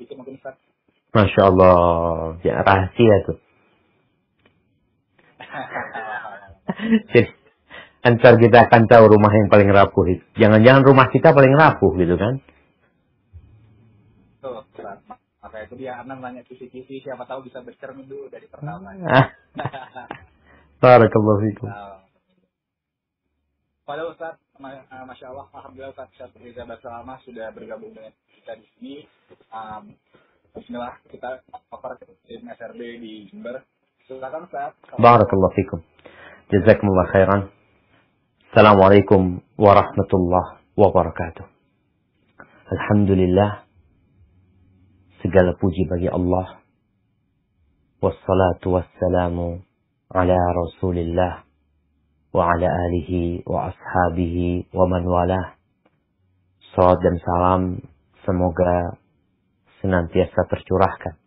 sedikit mungkin Ustaz. Masya Allah, ya, rahasia tuh. Jadi, antar kita akan tahu rumah yang paling rapuh itu. Jangan-jangan rumah kita paling rapuh gitu kan? Tuh, Ustaz. Maka itu dia Anan nanya kisi-kisi, siapa tahu bisa bercermin dulu dari pertama. Barakallahu fikum. Pada Ustaz, Masya Allah, Alhamdulillah Ustaz Riza Basalama sudah bergabung dengan kita di sini. Bismillah, kita cover tim SRB di Jember. Silakan Ustaz. Barakallahu fikum. Jazakumullah khairan. Assalamualaikum warahmatullahi wabarakatuh. Alhamdulillah. Segala puji bagi Allah. Wassalatu wassalamu ala Rasulillah wa ala alihi wa ashabihi wa man walah. Salat dan salam semoga senantiasa tercurahkan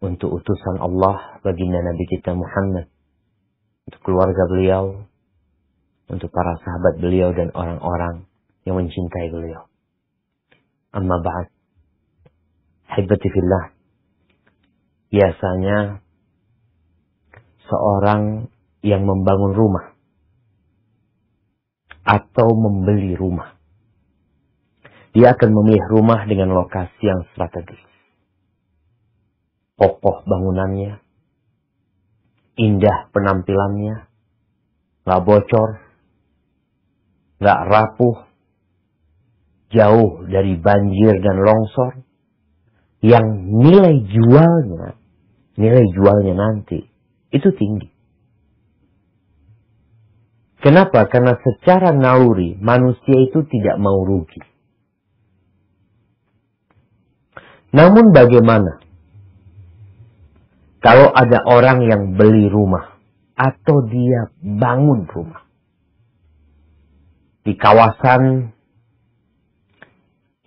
untuk utusan Allah baginda Nabi kita Muhammad, untuk keluarga beliau, untuk para sahabat beliau dan orang-orang yang mencintai beliau. Amma ba'd. Hibbati fillah. Biasanya seorang yang membangun rumah atau membeli rumah, dia akan memilih rumah dengan lokasi yang strategis. Kokoh bangunannya, indah penampilannya, gak bocor, gak rapuh, jauh dari banjir dan longsor, yang nilai jualnya nanti itu tinggi. Kenapa? Karena secara naluri manusia itu tidak mau rugi. Namun bagaimana kalau ada orang yang beli rumah atau dia bangun rumah di kawasan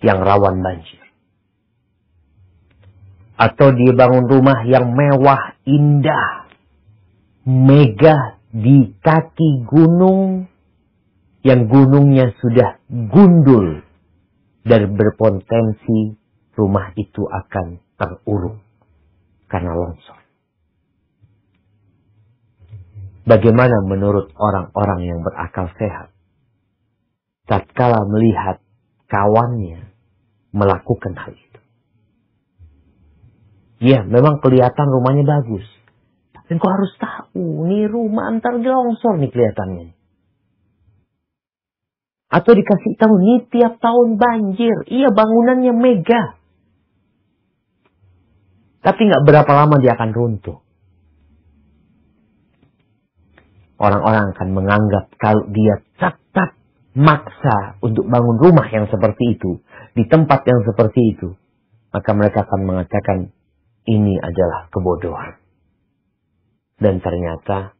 yang rawan banjir, atau dia bangun rumah yang mewah, indah, megah di kaki gunung yang gunungnya sudah gundul dan berpotensi rumah itu akan teruruk karena longsor. Bagaimana menurut orang-orang yang berakal sehat tatkala melihat kawannya melakukan hal itu? Ya, memang kelihatan rumahnya bagus. Tapi kau harus tahu, nih rumah antar longsor nih kelihatannya. Atau dikasih tahu, nih tiap tahun banjir. Iya, bangunannya megah. Tapi nggak berapa lama dia akan runtuh. Orang-orang akan menganggap kalau dia tetap maksa untuk bangun rumah yang seperti itu, di tempat yang seperti itu, maka mereka akan mengatakan, ini adalah kebodohan. Dan ternyata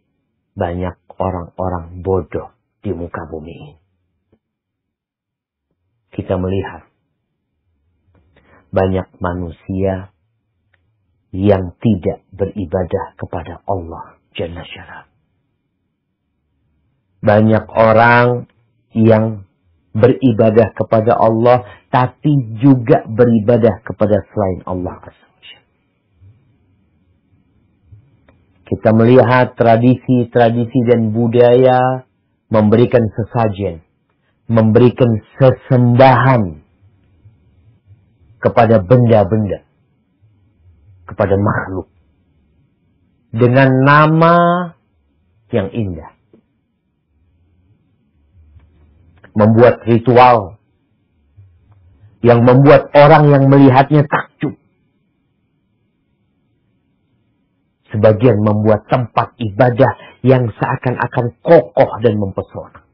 banyak orang-orang bodoh di muka bumi ini. Kita melihat banyak manusia yang tidak beribadah kepada Allah Jalla Syara. Banyak orang yang beribadah kepada Allah tapi juga beribadah kepada selain Allah. Kita melihat tradisi-tradisi dan budaya memberikan sesajen, memberikan sesembahan kepada benda-benda, kepada makhluk, dengan nama yang indah. Membuat ritual yang membuat orang yang melihatnya takjub. Sebagian membuat tempat ibadah yang seakan-akan kokoh dan mempesona.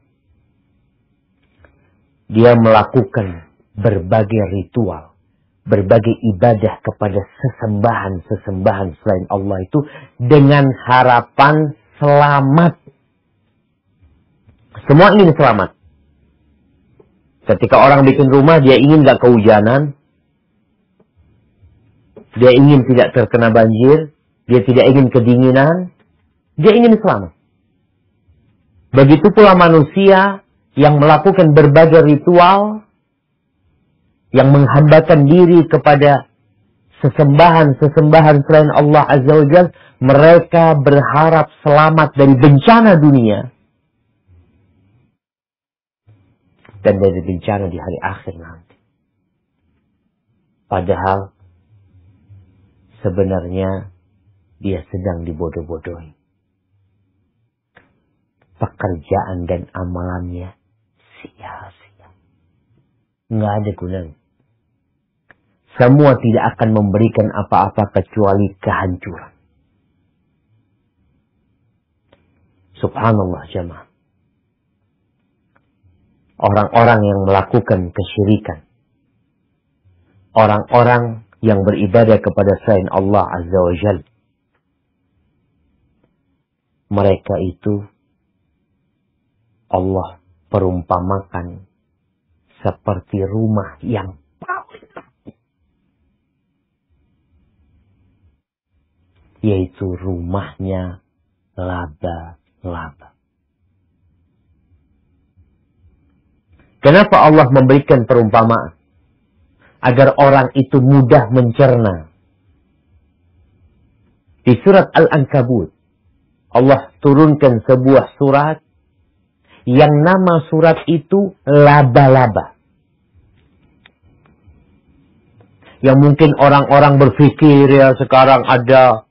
Dia melakukan berbagai ritual, berbagai ibadah kepada sesembahan-sesembahan selain Allah itu dengan harapan selamat. Semua ingin selamat. Ketika orang bikin rumah, dia ingin gak kehujanan. Dia ingin tidak terkena banjir. Dia tidak ingin kedinginan. Dia ingin selamat. Begitu pula manusia yang melakukan berbagai ritual yang menghambakan diri kepada sesembahan-sesembahan selain Allah Azza wa Jalla, mereka berharap selamat dari bencana dunia dan dari bencana di hari akhir nanti. Padahal sebenarnya dia sedang dibodoh-bodohi. Pekerjaan dan amalannya sia-sia. Nggak ada gunanya. Semua tidak akan memberikan apa-apa kecuali kehancuran. Subhanallah jemaah. Orang-orang yang melakukan kesyirikan, orang-orang yang beribadah kepada selain Allah Azza wa Jalla, mereka itu Allah perumpamakan seperti rumah yang paling rapuh, yaitu rumahnya laba-laba. Kenapa Allah memberikan perumpamaan? Agar orang itu mudah mencerna. Di surat Al-Ankabut, Allah turunkan sebuah surat yang nama surat itu laba-laba. Yang mungkin orang-orang berpikir ya sekarang ada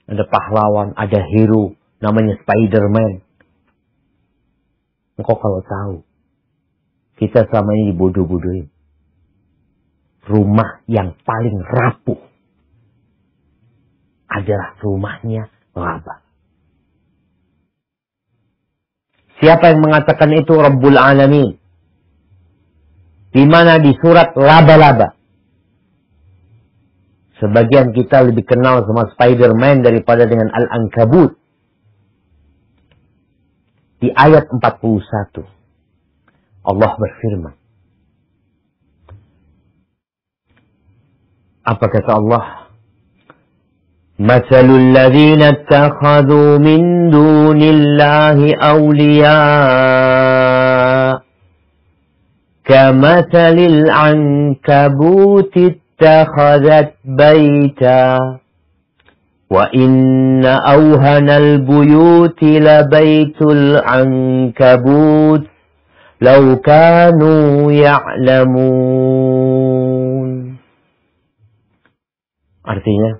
pahlawan, ada hero namanya Spider-Man. Engkau kalau tahu, kita selama ini dibodoh-bodohin. Rumah yang paling rapuh adalah rumahnya laba. Siapa yang mengatakan itu? Rabbul Alamin. Di mana di surat laba-laba. Sebagian kita lebih kenal sama Spider-Man daripada dengan Al-Ankabut. Di ayat 41. Allah berfirman. Apa kata Allah? مثل الذين اتخذوا من دون الله أولياء كمثل العنكبوت اتخذت بيتا وإن أوهن البيوت لبيت العنكبوت لو كانوا يعلمون. Artinya,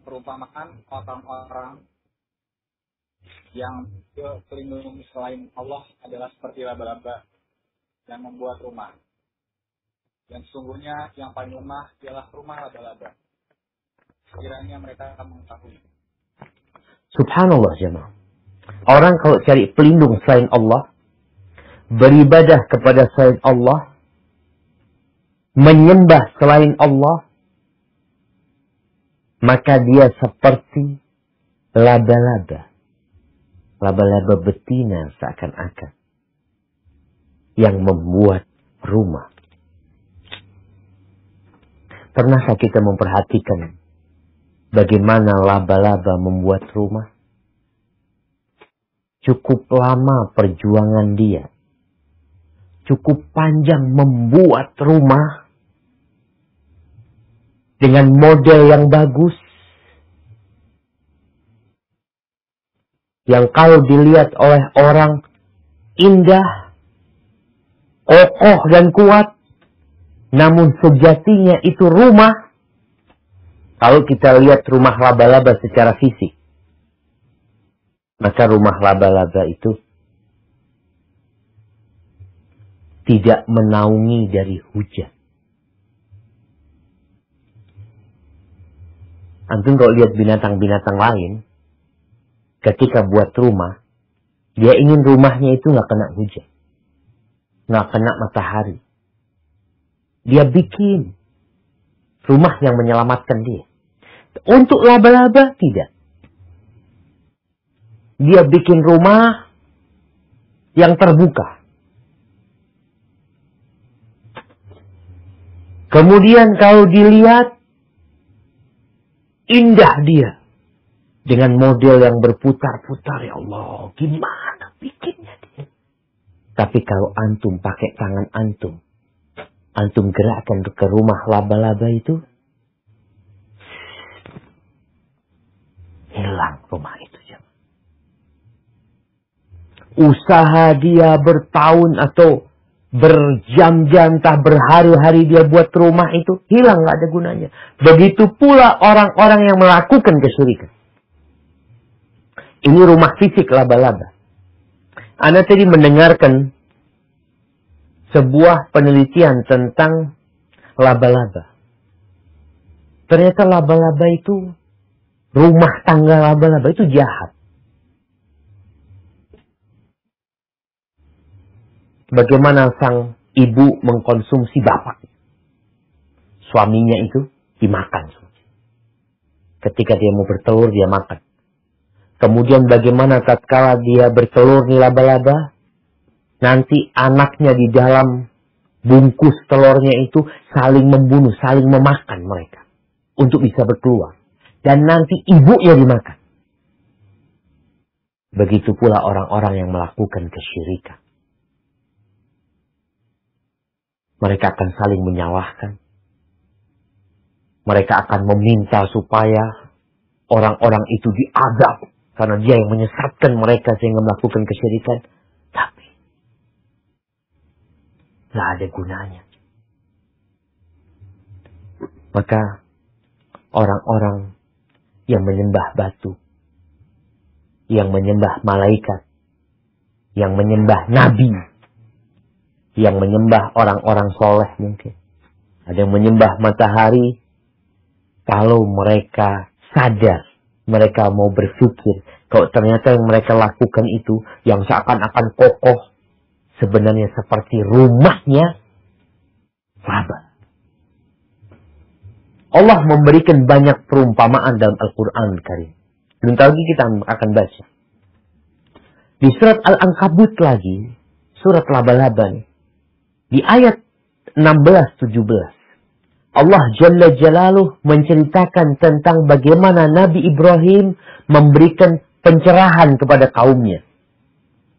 perumpamaan orang-orang yang berlindung selain Allah adalah seperti laba-laba yang membuat rumah. Dan sesungguhnya yang paling lemah ialah rumah laba-laba. Sekiranya mereka akan mengetahui. Subhanallah jemaah. Orang kalau cari pelindung selain Allah, beribadah kepada selain Allah, menyembah selain Allah, maka dia seperti laba-laba. Laba-laba betina seakan-akan. Yang membuat rumah. Pernahkah kita memperhatikan bagaimana laba-laba membuat rumah? Cukup lama perjuangan dia. Cukup panjang membuat rumah. Dengan model yang bagus. Yang kalau dilihat oleh orang indah, kokoh dan kuat. Namun sejatinya itu rumah. Kalau kita lihat rumah laba-laba secara fisik. Maka rumah laba-laba itu tidak menaungi dari hujan. Antum kalau lihat binatang-binatang lain, ketika buat rumah, dia ingin rumahnya itu nggak kena hujan, nggak kena matahari. Dia bikin rumah yang menyelamatkan dia. Untuk laba-laba tidak. Dia bikin rumah yang terbuka. Kemudian kalau dilihat, indah dia. Dengan model yang berputar-putar. Ya Allah, gimana bikinnya dia? Tapi kalau antum pakai tangan antum gerakkan ke rumah laba-laba itu, hilang rumah itu. Usaha dia bertahun atau berjam-jam, entah berhari-hari dia buat rumah itu, hilang, nggak ada gunanya. Begitu pula orang-orang yang melakukan kesyirikan. Ini rumah fisik laba-laba. Anda tadi mendengarkan sebuah penelitian tentang laba-laba. Ternyata laba-laba itu, rumah tangga laba-laba itu jahat. Bagaimana sang ibu mengkonsumsi bapak. Suaminya itu dimakan. Ketika dia mau bertelur, dia makan. Kemudian bagaimana tatkala dia bertelur nih laba-laba, nanti anaknya di dalam bungkus telurnya itu saling membunuh, saling memakan mereka. Untuk bisa berkeluar. Dan nanti ibunya dimakan. Begitu pula orang-orang yang melakukan kesyirikan. Mereka akan saling menyalahkan. Mereka akan meminta supaya orang-orang itu diazab. Karena dia yang menyesatkan mereka sehingga melakukan kesyirikan. Tapi tidak ada gunanya. Maka orang-orang yang menyembah batu, yang menyembah malaikat, yang menyembah nabi, yang menyembah orang-orang soleh mungkin. Ada yang menyembah matahari. Kalau mereka sadar, mereka mau berpikir, kalau ternyata yang mereka lakukan itu, yang seakan-akan kokoh, sebenarnya seperti rumahnya laba. Allah memberikan banyak perumpamaan dalam Al-Quran Karim. Sebentar lagi kita akan baca. Di surat Al-Ankabut lagi, surat laba-laba nih. Di ayat 16-17. Allah Jalla Jalaluh menceritakan tentang bagaimana Nabi Ibrahim memberikan pencerahan kepada kaumnya.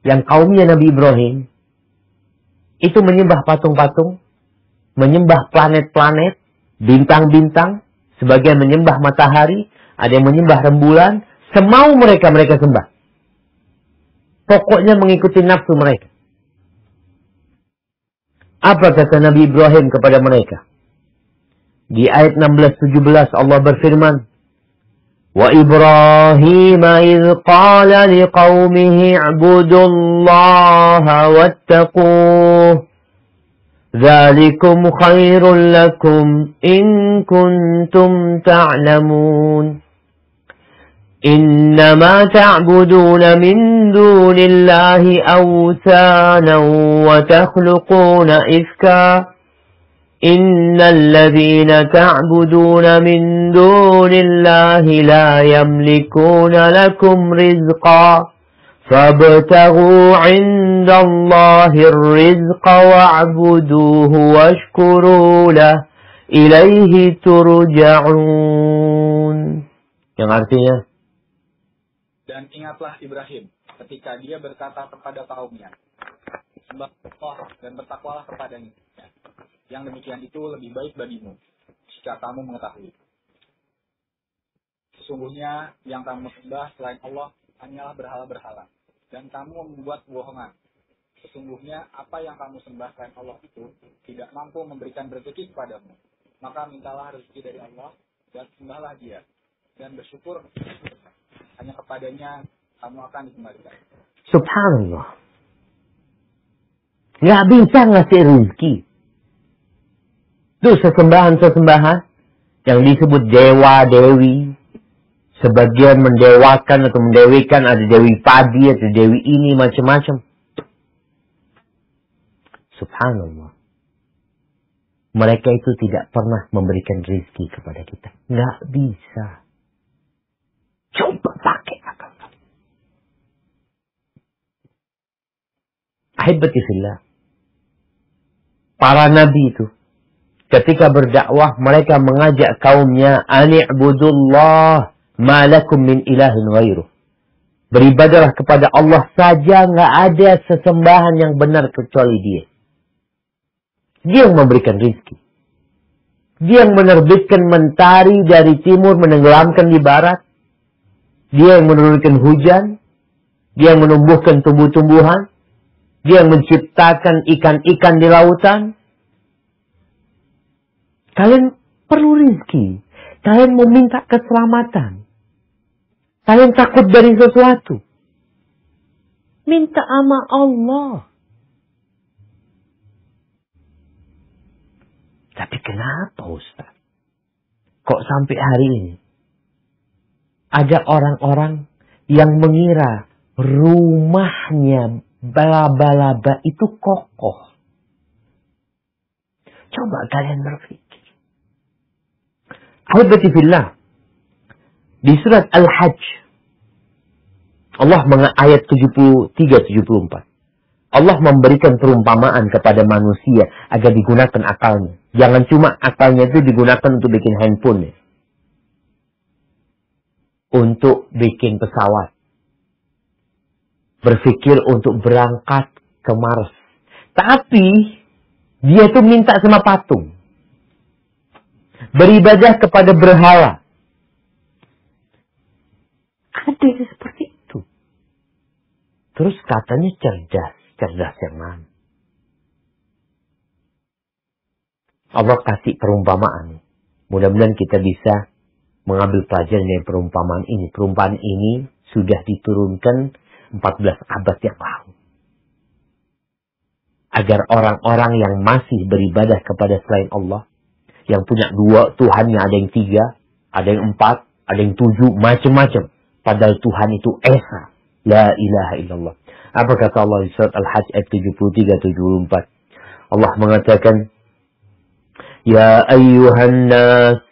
Yang kaumnya Nabi Ibrahim itu menyembah patung-patung, menyembah planet-planet, bintang-bintang, sebagian menyembah matahari, ada yang menyembah rembulan, semau mereka sembah. Pokoknya mengikuti nafsu mereka. Apa kata Nabi Ibrahim kepada mereka? Di ayat 16-17 Allah berfirman, Wa Ibrahim idh qala liqaumihi i'budullaha wattaquh dzalikum khairul lakum in kuntum ta'lamun Innama ta'buduna min dunillahi awthanan wa takhluquna ifka Innal ladzina ta'buduna min dunillahi la yamlikuna lakum rizqa fabtaghu 'indallahi ar-rizqa wa'buduhu washkuru lahu ilaihi turja'un. Yang artinya, dan ingatlah Ibrahim ketika dia berkata kepada kaumnya, sembah Allah dan bertakwalah kepadanya. Yang demikian itu lebih baik bagimu jika kamu mengetahui. Sesungguhnya yang kamu sembah selain Allah hanyalah berhala-berhala, dan kamu membuat bohongan. Sesungguhnya apa yang kamu sembah selain Allah itu tidak mampu memberikan rezeki kepadamu. Maka mintalah rezeki dari Allah dan sembahlah Dia, dan bersyukur hanya kepadanya kamu akan dikembalikan. Subhanallah. Nggak bisa ngasih rezeki. Itu sesembahan-sesembahan yang disebut dewa-dewi. Sebagian mendewakan atau mendewikan, ada dewi padi, ada dewi ini, macam-macam. Subhanallah. Mereka itu tidak pernah memberikan rezeki kepada kita. Nggak bisa. Coba pakai akal. Ahibati fillah. Para nabi itu, ketika berdakwah, mereka mengajak kaumnya, Ani'budullah ma lakum min ilahin ghairuh. Beribadahlah kepada Allah saja, nggak ada sesembahan yang benar kecuali Dia. Dia yang memberikan rizki. Dia yang menerbitkan mentari dari timur, menenggelamkan di barat. Dia yang menurunkan hujan. Dia yang menumbuhkan tumbuh-tumbuhan. Dia yang menciptakan ikan-ikan di lautan. Kalian perlu rizki. Kalian meminta keselamatan. Kalian takut dari sesuatu. Minta sama Allah. Tapi kenapa Ustaz? Kok sampai hari ini ada orang-orang yang mengira rumahnya laba-laba itu kokoh? Coba kalian berpikir. Ahibati fillah. Di surat Al-Hajj. Allah ayat 73-74. Allah memberikan perumpamaan kepada manusia agar digunakan akalnya. Jangan cuma akalnya itu digunakan untuk bikin handphone. Untuk bikin pesawat. Berpikir untuk berangkat ke Mars. Tapi dia tuh minta sama patung. Beribadah kepada berhala. Ada yang seperti itu. Terus katanya cerdas. Cerdas yang mana? Allah kasih perumpamaan. Mudah-mudahan kita bisa mengambil pelajaran dari perumpamaan ini. Perumpamaan ini sudah diturunkan 14 abad yang lalu. Agar orang-orang yang masih beribadah kepada selain Allah, yang punya dua Tuhannya, ada yang 3, ada yang 4, ada yang 7, macam-macam. Padahal Tuhan itu Esa. La ilaha illallah. Apa kata Allah di surat Al-Hajj ayat 73-74? Allah mengatakan, Ya ayyuhan nas,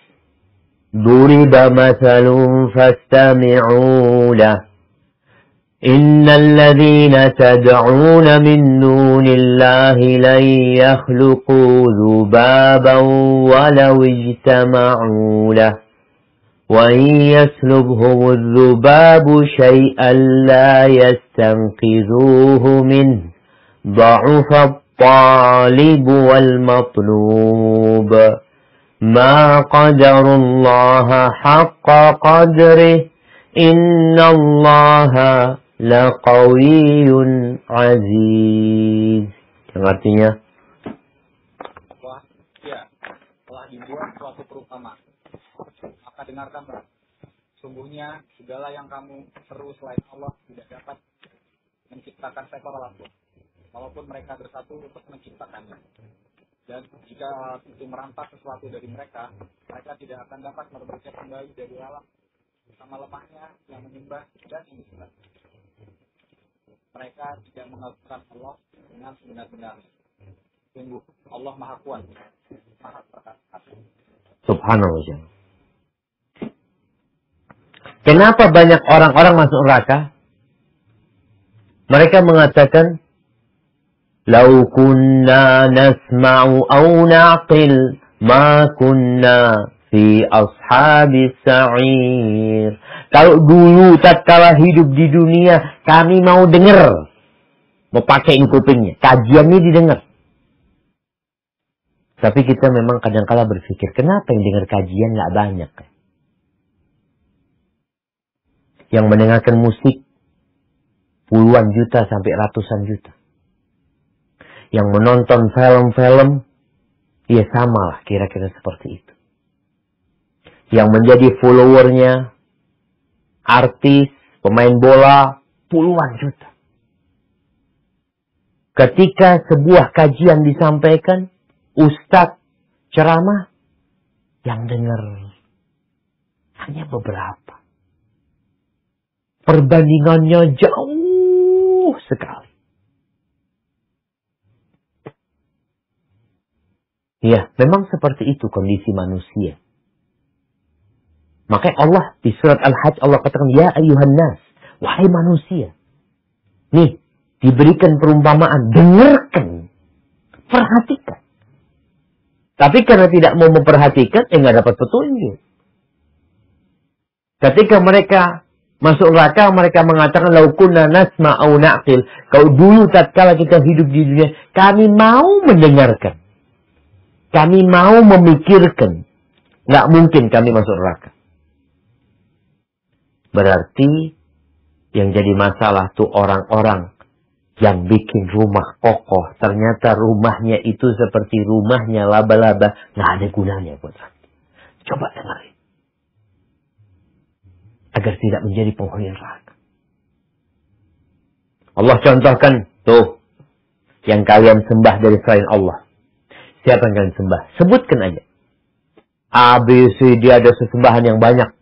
duriba mathalun fastami'u lah. Innal ladhina tad'una min dunillahi lan yakhluqu dhubaban walau ijtama'u lah. وَإِنْ يَسْلُبْهُمُ الذُّبَابُ شَيْئًا لَا يَسْتَنْقِذُوهُ مِنْهُ ضَعُفَ الطَّالِبُ وَالْمَطْلُوبُ مَا قَدَرُ اللَّهَ حَقَّ قَدْرِهِ إِنَّ اللَّهَ لَقَوِيٌّ عَزِيزٌ. Yang artinya, telah dibuat suatu perumpamaan. Maka dengarkanlah. Sungguhnya segala yang kamu seru selain Allah tidak dapat menciptakan seekor alat pun, walaupun mereka bersatu untuk menciptakannya. Dan jika itu merampas sesuatu dari mereka, mereka tidak akan dapat merebutnya kembali dari alam sama lemahnya yang menyembah dan menyembah. Mereka tidak mengagungkan Allah dengan sebenar-benar. Sungguh Allah Maha Kuat, Maha Perkasa. Subhanallah. Kenapa banyak orang-orang masuk neraka? Mereka mengatakan, "Lau kunna nasma'u aw na'qil ma kunna fi ashabis sa'ir." Kalau dulu tatkala hidup di dunia, kami mau dengar, mau pakaiin kupingnya, kajiannya didengar. Tapi kita memang kadang-kala berpikir, kenapa yang dengar kajian nggak banyak? Yang mendengarkan musik puluhan juta sampai ratusan juta. Yang menonton film-film, ya sama lah kira-kira seperti itu. Yang menjadi followernya artis, pemain bola, puluhan juta. Ketika sebuah kajian disampaikan, ustadz ceramah, yang dengar hanya beberapa. Perbandingannya jauh sekali. Ya, memang seperti itu kondisi manusia. Makanya Allah di surat Al-Hajj Allah katakan, Ya ayyuhan nas, wahai manusia. Nih, diberikan perumpamaan, dengarkan, perhatikan. Tapi karena tidak mau memperhatikan, nggak dapat petunjuk. Ketika mereka Masuk neraka mereka mengatakan lau kunna nasma' au na'qil. Kalau dulu tatkala kita hidup di dunia, kami mau mendengarkan. Kami mau memikirkan. Nggak mungkin kami masuk neraka. Berarti yang jadi masalah tuh orang-orang yang bikin rumah kokoh. Ternyata rumahnya itu seperti rumahnya laba-laba. Nggak ada gunanya buat saya. Coba dengerin. Agar tidak menjadi penghuni neraka. Allah contohkan. Tuh. Yang kalian sembah dari selain Allah. Siapa yang kalian sembah? Sebutkan aja. A, B, C, D, ada sesembahan yang banyak.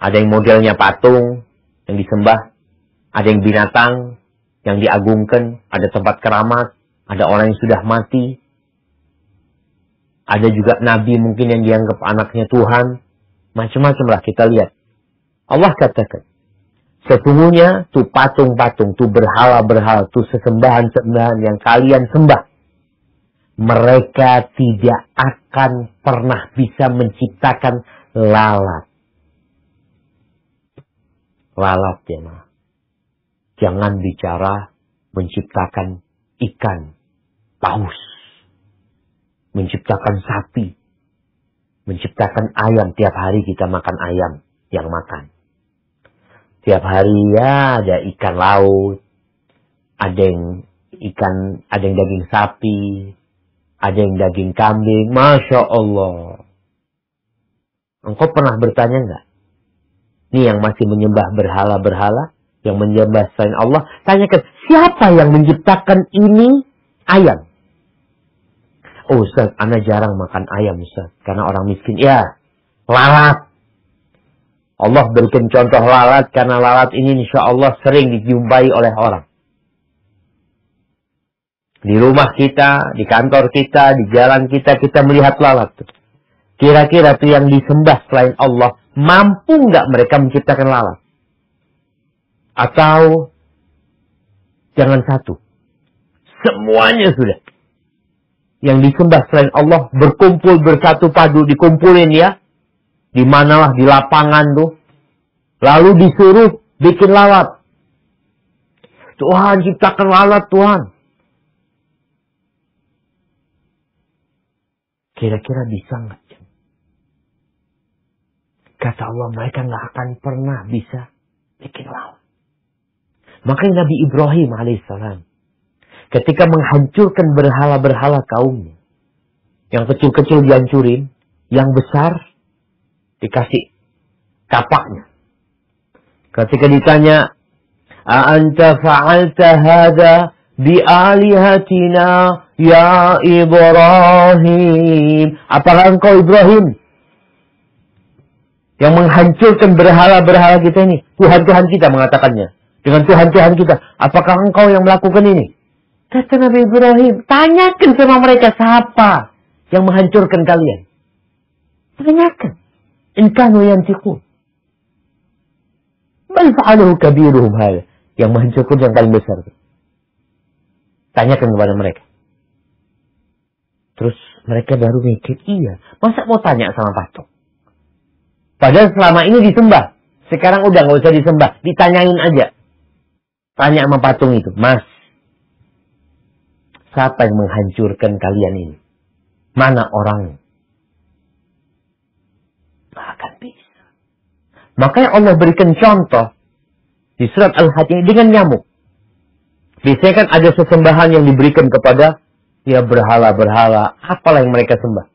Ada yang modelnya patung yang disembah. Ada yang binatang yang diagungkan. Ada tempat keramat. Ada orang yang sudah mati. Ada juga nabi mungkin yang dianggap anaknya Tuhan. Macam-macam lah kita lihat. Allah katakan. Sesungguhnya tuh patung-patung, tuh berhala-berhala, tuh sesembahan-sembahan yang kalian sembah. Mereka tidak akan pernah bisa menciptakan lalat. Lalat ya ma. Jangan bicara menciptakan ikan, paus, menciptakan sapi, menciptakan ayam. Tiap hari kita makan ayam yang makan. Tiap hari ya ada ikan laut, ada yang ikan, ada yang daging sapi, ada yang daging kambing. Masya Allah. Engkau pernah bertanya enggak? Ini yang masih menyembah berhala-berhala, yang menyembah selain Allah, tanyakan, siapa yang menciptakan ini ayam? Oh Ustaz, ana jarang makan ayam Ustaz, karena orang miskin. Ya, lalat. Allah berikan contoh lalat, karena lalat ini insya Allah sering dijumpai oleh orang. Di rumah kita, di kantor kita, di jalan kita melihat lalat. Kira-kira tuh yang disembah selain Allah, mampu nggak mereka menciptakan lalat? Atau jangan satu, semuanya sudah. Yang disembah selain Allah berkumpul bersatu padu, dikumpulin ya. Di manalah di lapangan tuh. Lalu disuruh bikin lalat. Tuhan ciptakan lalat Tuhan. Kira-kira bisa nggak? Kata Allah mereka nggak akan pernah bisa bikin lalat. Makanya Nabi Ibrahim alaihissalam ketika menghancurkan berhala-berhala kaumnya. Yang kecil-kecil dihancurin. Yang besar dikasih kapaknya. Ketika ditanya, "A'anta fa'alta hadha bi'alihatina ya Ibrahim?" Apakah engkau Ibrahim yang menghancurkan berhala-berhala kita ini? Tuhan-Tuhan kita mengatakannya. Dengan Tuhan-Tuhan kita. Apakah engkau yang melakukan ini? Kata Nabi Ibrahim, tanyakan sama mereka siapa yang menghancurkan kalian. Tanyakan. In kanu yantiqun. Bal fa'aluhu kabiruhum hada. Yang menghancurkan yang paling besar. Tanyakan kepada mereka. Terus mereka baru mikir, iya. Masa mau tanya sama patung? Padahal selama ini disembah. Sekarang udah gak usah disembah. Ditanyain aja. Tanya sama patung itu. Mas, siapa yang menghancurkan kalian ini? Mana orangnya? Nggak akan bisa. Makanya Allah berikan contoh di surat Al-Hajj dengan nyamuk. Biasanya kan ada sesembahan yang diberikan kepada ya berhala-berhala. Apalah yang mereka sembah.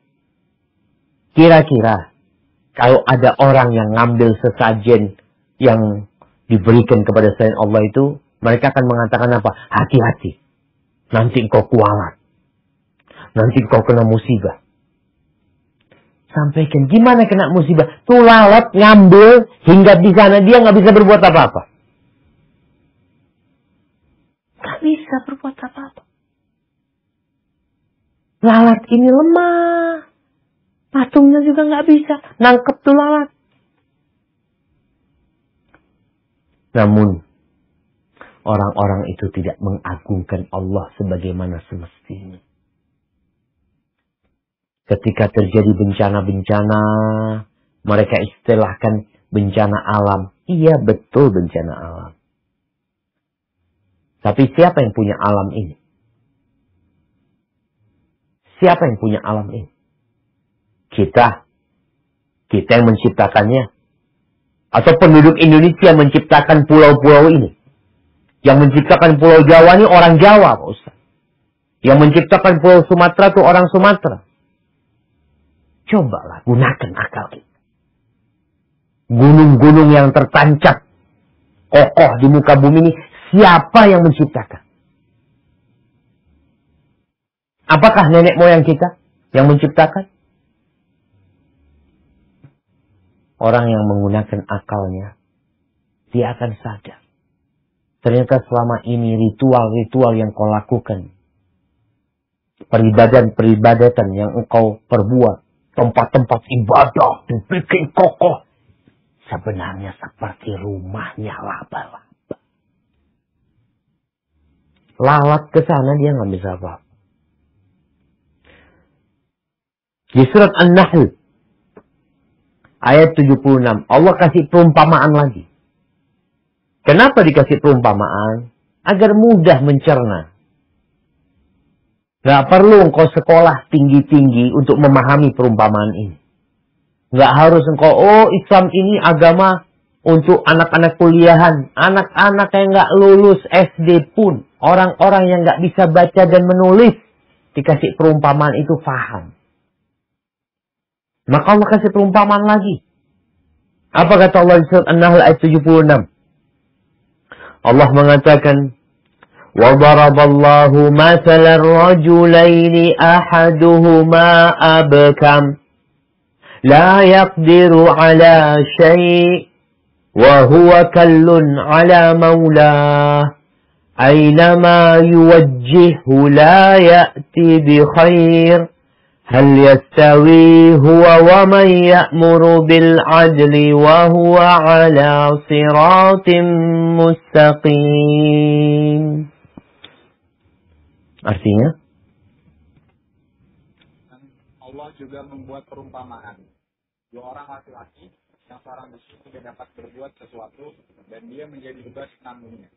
Kira-kira kalau ada orang yang ngambil sesajen yang diberikan kepada selain Allah itu, mereka akan mengatakan apa? Hati-hati. Nanti engkau kualat. Nanti engkau kena musibah. Sampaikan, gimana kena musibah? Tuh lalat ngambil, hinggap di sana, dia nggak bisa berbuat apa-apa. Nggak bisa berbuat apa-apa. Lalat ini lemah. Patungnya juga nggak bisa. Nangkep tuh lalat. Namun, orang-orang itu tidak mengagungkan Allah sebagaimana semestinya. Ketika terjadi bencana-bencana, mereka istilahkan bencana alam. Iya, betul bencana alam. Tapi siapa yang punya alam ini? Siapa yang punya alam ini? Kita. Kita yang menciptakannya. Atau penduduk Indonesia menciptakan pulau-pulau ini. Yang menciptakan pulau Jawa ini orang Jawa, Pak Ustaz. Yang menciptakan pulau Sumatera itu orang Sumatera. Cobalah gunakan akal kita. Gunung-gunung yang tertancap kokoh di muka bumi ini, siapa yang menciptakan? Apakah nenek moyang kita yang menciptakan? Orang yang menggunakan akalnya, dia akan sadar. Ternyata selama ini ritual-ritual yang kau lakukan, peribadatan-peribadatan yang engkau perbuat, tempat-tempat ibadah dibikin kokoh, sebenarnya seperti rumahnya laba-laba. Lalat ke sana dia nggak bisa apa-apa. Di surat An-Nahl ayat 76 Allah kasih perumpamaan lagi. Kenapa dikasih perumpamaan? Agar mudah mencerna. Gak perlu engkau sekolah tinggi-tinggi untuk memahami perumpamaan ini. Gak harus engkau, Islam ini agama untuk anak-anak kuliahan. Anak-anak yang gak lulus SD pun. Orang-orang yang gak bisa baca dan menulis. Dikasih perumpamaan itu faham. Maka Allah kasih perumpamaan lagi. Apa kata Allah di surat An-Nahl ayat 76? Allah mengatakan, وَضَرَبَ اللَّهُ مَثَلَ الرَّجُلَيْنِ أَحَدُهُمَا أَبْكَمَ لَا يَقْدِرُ عَلَى شَيْءٍ وَهُوَ كَلٌّ عَلَى مَوْلَاهُ أَيْنَمَا يُوَجِّههُ لَا يَأْتِي بِخَيْرٍ هَلْ يَسْتَوِي هُوَ وَمَنْ يَأْمُرُ بِالْعَدْلِ وَهُوَ عَلَى صِرَاطٍ مُسْتَقِيمٍ. Artinya, Allah juga membuat perumpamaan. Dua orang laki-laki yang seorang besi tidak dapat berbuat sesuatu dan dia menjadi tugas penanggungnya.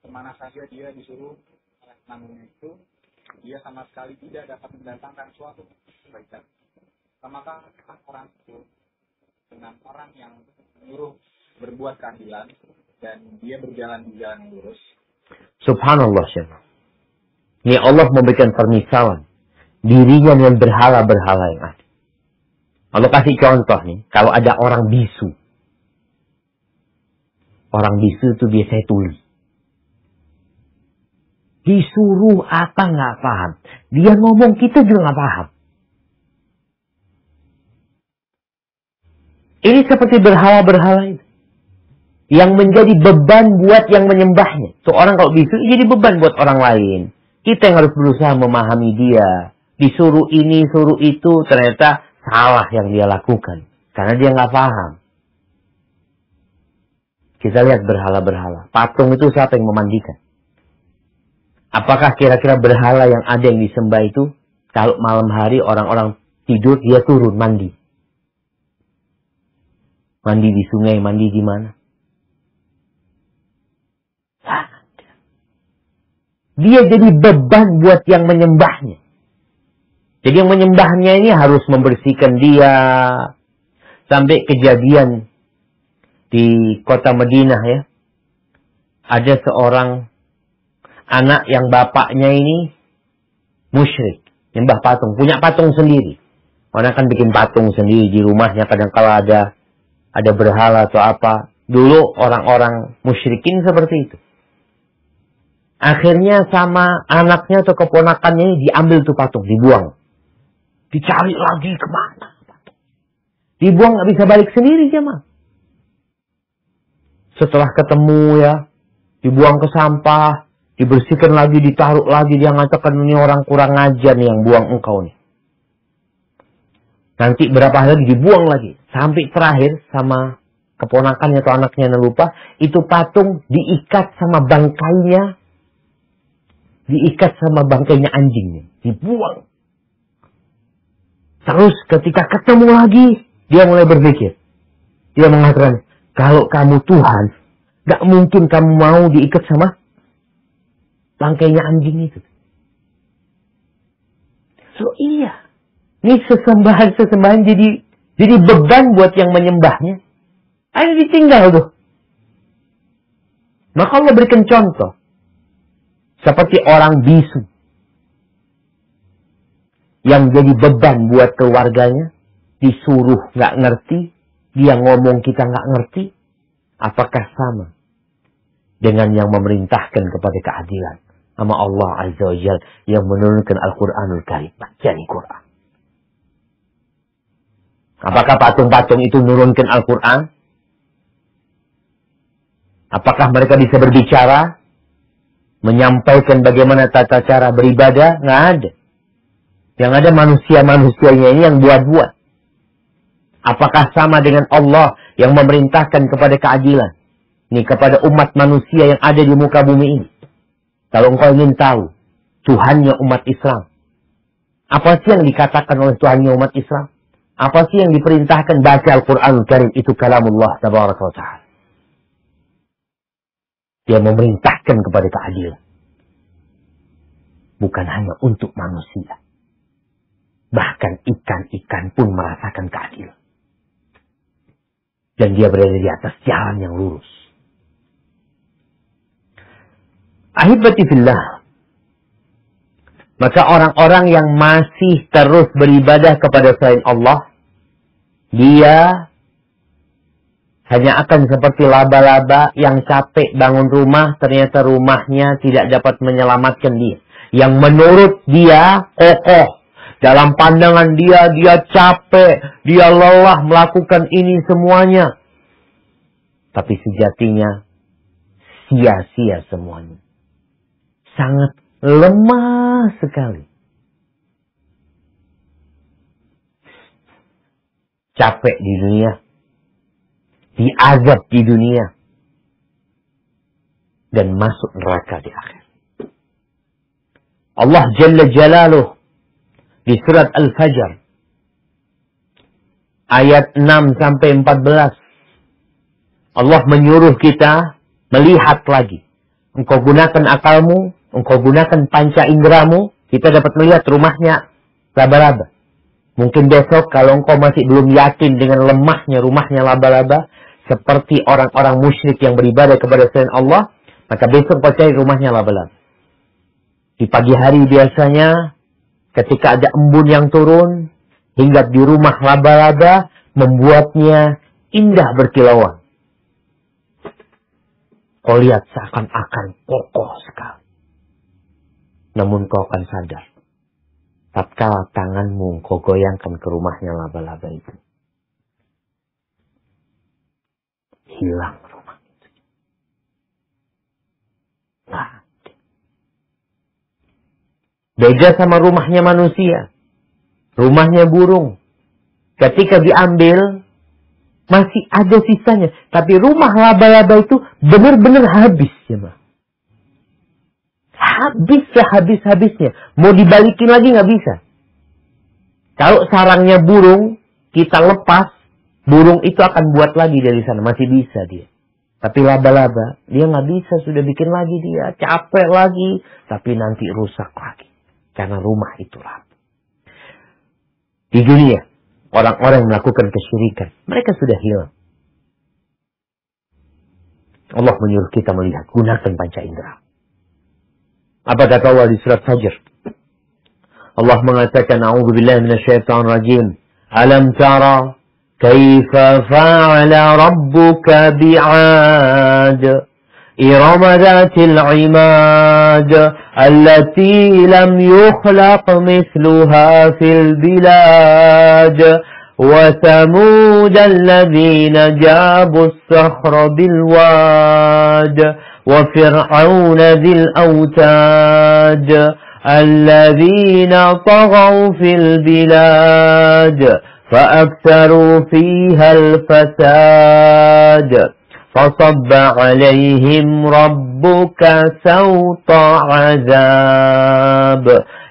Kemana saja dia disuruh oleh penanggungnya itu, dia sama sekali tidak dapat mendatangkan suatu kebaikan. Samakah orang itu dengan orang yang menyuruh berbuat keadilan dan dia berjalan di jalan yang lurus? Subhanallah, Syekh. Ini Allah memberikan permisalan dirinya dengan berhala-berhala yang ada. Allah kasih contoh nih, kalau ada orang bisu. Orang bisu itu biasanya tuli. Disuruh apa nggak paham. Dia ngomong kita juga nggak paham. Ini seperti berhala-berhala itu. Yang menjadi beban buat yang menyembahnya. Seorang kalau bisu jadi beban buat orang lain. Kita yang harus berusaha memahami dia. Disuruh ini, suruh itu, ternyata salah yang dia lakukan. Karena dia nggak paham. Kita lihat berhala-berhala. Patung itu siapa yang memandikan? Apakah kira-kira berhala yang ada yang disembah itu, kalau malam hari orang-orang tidur, dia turun mandi? Mandi di sungai, mandi di mana? Dia jadi beban buat yang menyembahnya. Jadi yang menyembahnya ini harus membersihkan dia. Sampai kejadian di kota Madinah ya. Ada seorang anak yang bapaknya ini musyrik. Nyembah patung. Punya patung sendiri. Orang kan bikin patung sendiri di rumahnya. Kadang-kala ada berhala atau apa. Dulu orang-orang musyrikin seperti itu. Akhirnya sama anaknya atau keponakannya diambil tuh patung. Dibuang. Dicari lagi kemana. Dibuang gak bisa balik sendiri jemaah. Setelah ketemu ya. Dibuang ke sampah. Dibersihkan lagi, ditaruh lagi. Dia ngatakan ini orang kurang ajar nih yang buang engkau nih. Nanti berapa hari lagi dibuang lagi. Sampai terakhir sama keponakannya atau anaknya yang lupa. Itu patung diikat sama bangkainya. Diikat sama bangkainya anjingnya. Dibuang. Terus ketika ketemu lagi. Dia mulai berpikir. Dia mengatakan. Kalau kamu Tuhan, gak mungkin kamu mau diikat sama bangkainya anjing itu. So iya. Ini sesembahan jadi beban buat yang menyembahnya. Ayo ditinggal tuh. Maka Allah berikan contoh. Seperti orang bisu. Yang jadi beban buat keluarganya. Disuruh gak ngerti. Dia ngomong kita gak ngerti. Apakah sama dengan yang memerintahkan kepada keadilan? Sama Allah Azza wa Jalla yang menurunkan Al-Quranul Karim. Baca Al-Quran. Apakah patung-patung itu menurunkan Al-Quran? Apakah mereka bisa berbicara? Menyampaikan bagaimana tata cara beribadah? Nggak ada. Yang ada manusia-manusianya ini yang buat-buat. Apakah sama dengan Allah yang memerintahkan kepada keadilan? Ini kepada umat manusia yang ada di muka bumi ini. Kalau engkau ingin tahu Tuhannya umat Islam. Apa sih yang dikatakan oleh Tuhannya umat Islam? Apa sih yang diperintahkan? Baca Al-Quran Karim. Itu kalamullah tabaraka wa ta'ala. Dia memerintahkan kepada keadilan. Bukan hanya untuk manusia. Bahkan ikan-ikan pun merasakan keadilan. Dan dia berada di atas jalan yang lurus. Ahibati fillah. Maka orang-orang yang masih terus beribadah kepada selain Allah, dia hanya akan seperti laba-laba yang capek bangun rumah, ternyata rumahnya tidak dapat menyelamatkan dia. Yang menurut dia kokoh. Dalam pandangan dia capek, dia lelah melakukan ini semuanya. Tapi sejatinya sia-sia semuanya. Sangat lemah sekali. Capek di dunia. Diazab di dunia. Dan masuk neraka di akhir. Allah Jalla Jalaluh di surat Al-Fajr ayat 6 sampai 14 Allah menyuruh kita melihat lagi. Engkau gunakan akalmu, engkau gunakan panca inderamu, kita dapat melihat rumahnya laba-laba. Mungkin besok kalau engkau masih belum yakin dengan lemahnya rumahnya laba-laba, seperti orang-orang musyrik yang beribadah kepada selain Allah, maka besok kau cari rumahnya laba-laba. Di pagi hari biasanya, ketika ada embun yang turun, hinggap di rumah laba-laba, membuatnya indah berkilauan. Kau lihat seakan-akan kokoh sekali. Namun kau akan sadar, tatkala tanganmu kau goyangkan ke rumahnya laba-laba itu, hilang rumah itu. Nah, beda sama rumahnya manusia. Rumahnya burung. Ketika diambil, masih ada sisanya. Tapi rumah laba-laba itu benar-benar habis. Ya, habis sehabis-habisnya. Mau dibalikin lagi nggak bisa. Kalau sarangnya burung, kita lepas, burung itu akan buat lagi dari sana. Masih bisa dia. Tapi laba-laba, dia nggak bisa. Sudah bikin lagi dia. Capek lagi. Tapi nanti rusak lagi. Karena rumah itu rapuh. Di dunia, orang-orang yang melakukan kesyirikan, mereka sudah hilang. Allah menyuruh kita melihat, gunakan panca indera. Apa kata Allah di surat Fajr? Allah mengatakan, A'udzubillahi minasyaitonir rajim. Alam tara kaifa fa'ala rabbuka bi'ad. إرم ذات العماد التي لم يخلق مثلها في البلاد وثمود الذين جابوا الصخر بالواد وفرعون ذي الأوتاد الذين طغوا في البلاد فأكثروا فيها الفساد فصب عليهم ربك سوط عذاب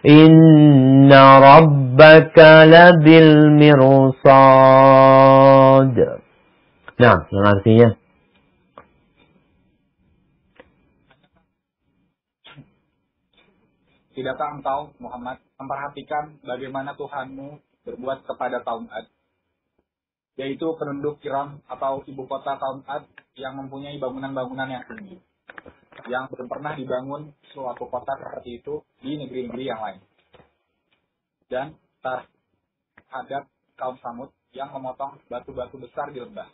إن ربك لبالمرصاد. Nah, yang artinya tidakkah engkau Muhammad memperhatikan bagaimana Tuhanmu berbuat kepada kaum Ad, yaitu penduduk Iram atau ibu kota kaum Ad yang mempunyai bangunan-bangunan yang tinggi, yang belum pernah dibangun suatu kota seperti itu di negeri-negeri yang lain. Dan terhadap kaum Samud yang memotong batu-batu besar di lembah.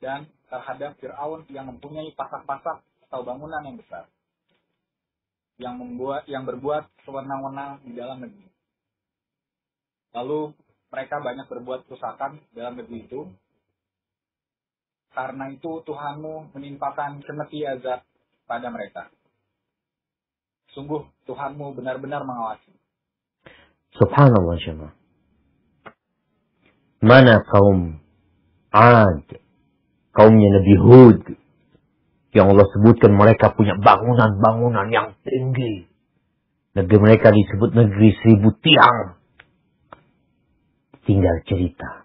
Dan terhadap Fir'aun yang mempunyai pasak-pasak atau bangunan yang besar, yang berbuat sewenang-wenang di dalam negeri. Lalu mereka banyak berbuat kerusakan dalam negeri itu. Karena itu Tuhanmu menimpakan semeti azab pada mereka. Sungguh Tuhanmu benar-benar mengawasi. Subhanallah jemaah. Mana kaum Ad, kaumnya Nabi Hud, yang Allah sebutkan mereka punya bangunan-bangunan yang tinggi. Negeri mereka disebut negeri 1000 tiang. Tinggal cerita.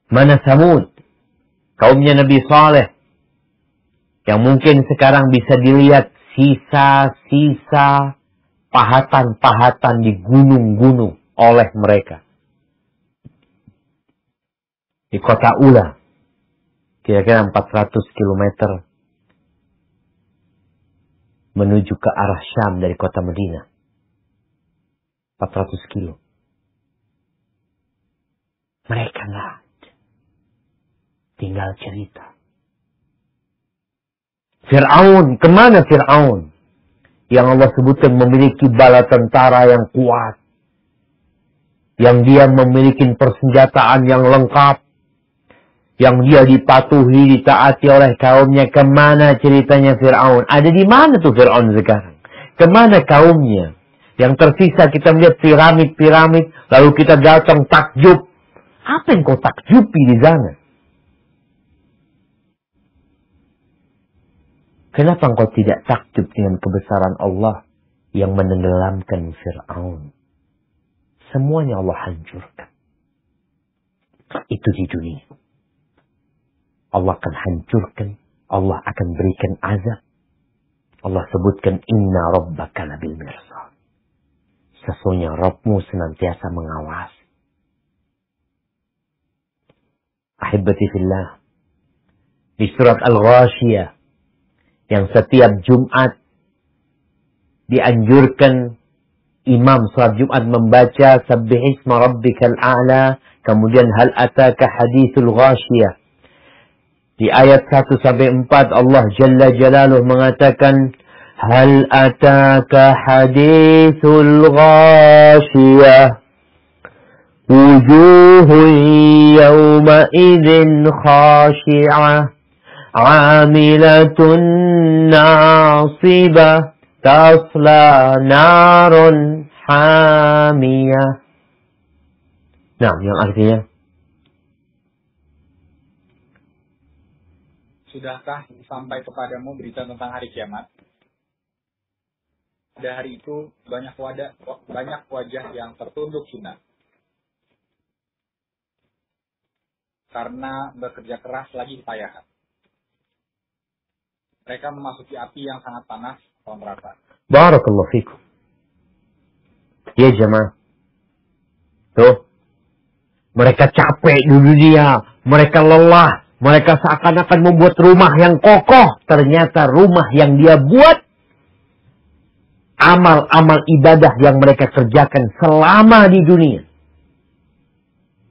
Mana Samud, kaumnya Nabi Saleh, yang mungkin sekarang bisa dilihat sisa-sisa pahatan-pahatan di gunung-gunung oleh mereka. Di kota Ula, kira-kira 400 km menuju ke arah Syam dari kota Madinah. 400 kilo. Mereka nggak ada. Tinggal cerita. Fir'aun, kemana Fir'aun? Yang Allah sebutkan memiliki bala tentara yang kuat. Yang dia memiliki persenjataan yang lengkap. Yang dia dipatuhi, ditaati oleh kaumnya. Kemana ceritanya Fir'aun? Ada di mana tuh Fir'aun sekarang? Kemana kaumnya? Yang tersisa kita melihat piramid-piramid. Lalu kita datang takjub. Apa yang kau takjubi di sana? Kenapa engkau tidak takjub dengan kebesaran Allah yang menenggelamkan Fir'aun? Semuanya Allah hancurkan. Itu di dunia. Allah akan hancurkan. Allah akan berikan azab. Allah sebutkan, Inna rabbaka labil mirsad. Sesungguhnya Rabbmu senantiasa mengawasi. Ahibati fillah. Di surat Al-Ghashiyah, yang setiap Jumat dianjurkan imam salat Jumat membaca Sabbihisma rabbikal a'la, kemudian hal ataka hadithul ghashiyah. Di ayat 1 sampai 4 Allah Jalla Jalaluh mengatakan hal ataka hadithul ghashiyah wujuhun yawma idzin khashi'ah عاملة ناصبة تصلى نار حامية. Nah, yang artinya sudahkah sampai kepadamu berita tentang hari kiamat? Pada hari itu banyak wajah yang tertunduk hina karena bekerja keras lagi payahan. Mereka memasuki api yang sangat panas atau neraka. Barakallahu fikum. Ya jemaah. Tuh. Mereka capek di dunia. Mereka lelah. Mereka seakan-akan membuat rumah yang kokoh. Ternyata rumah yang dia buat. Amal-amal ibadah yang mereka kerjakan selama di dunia.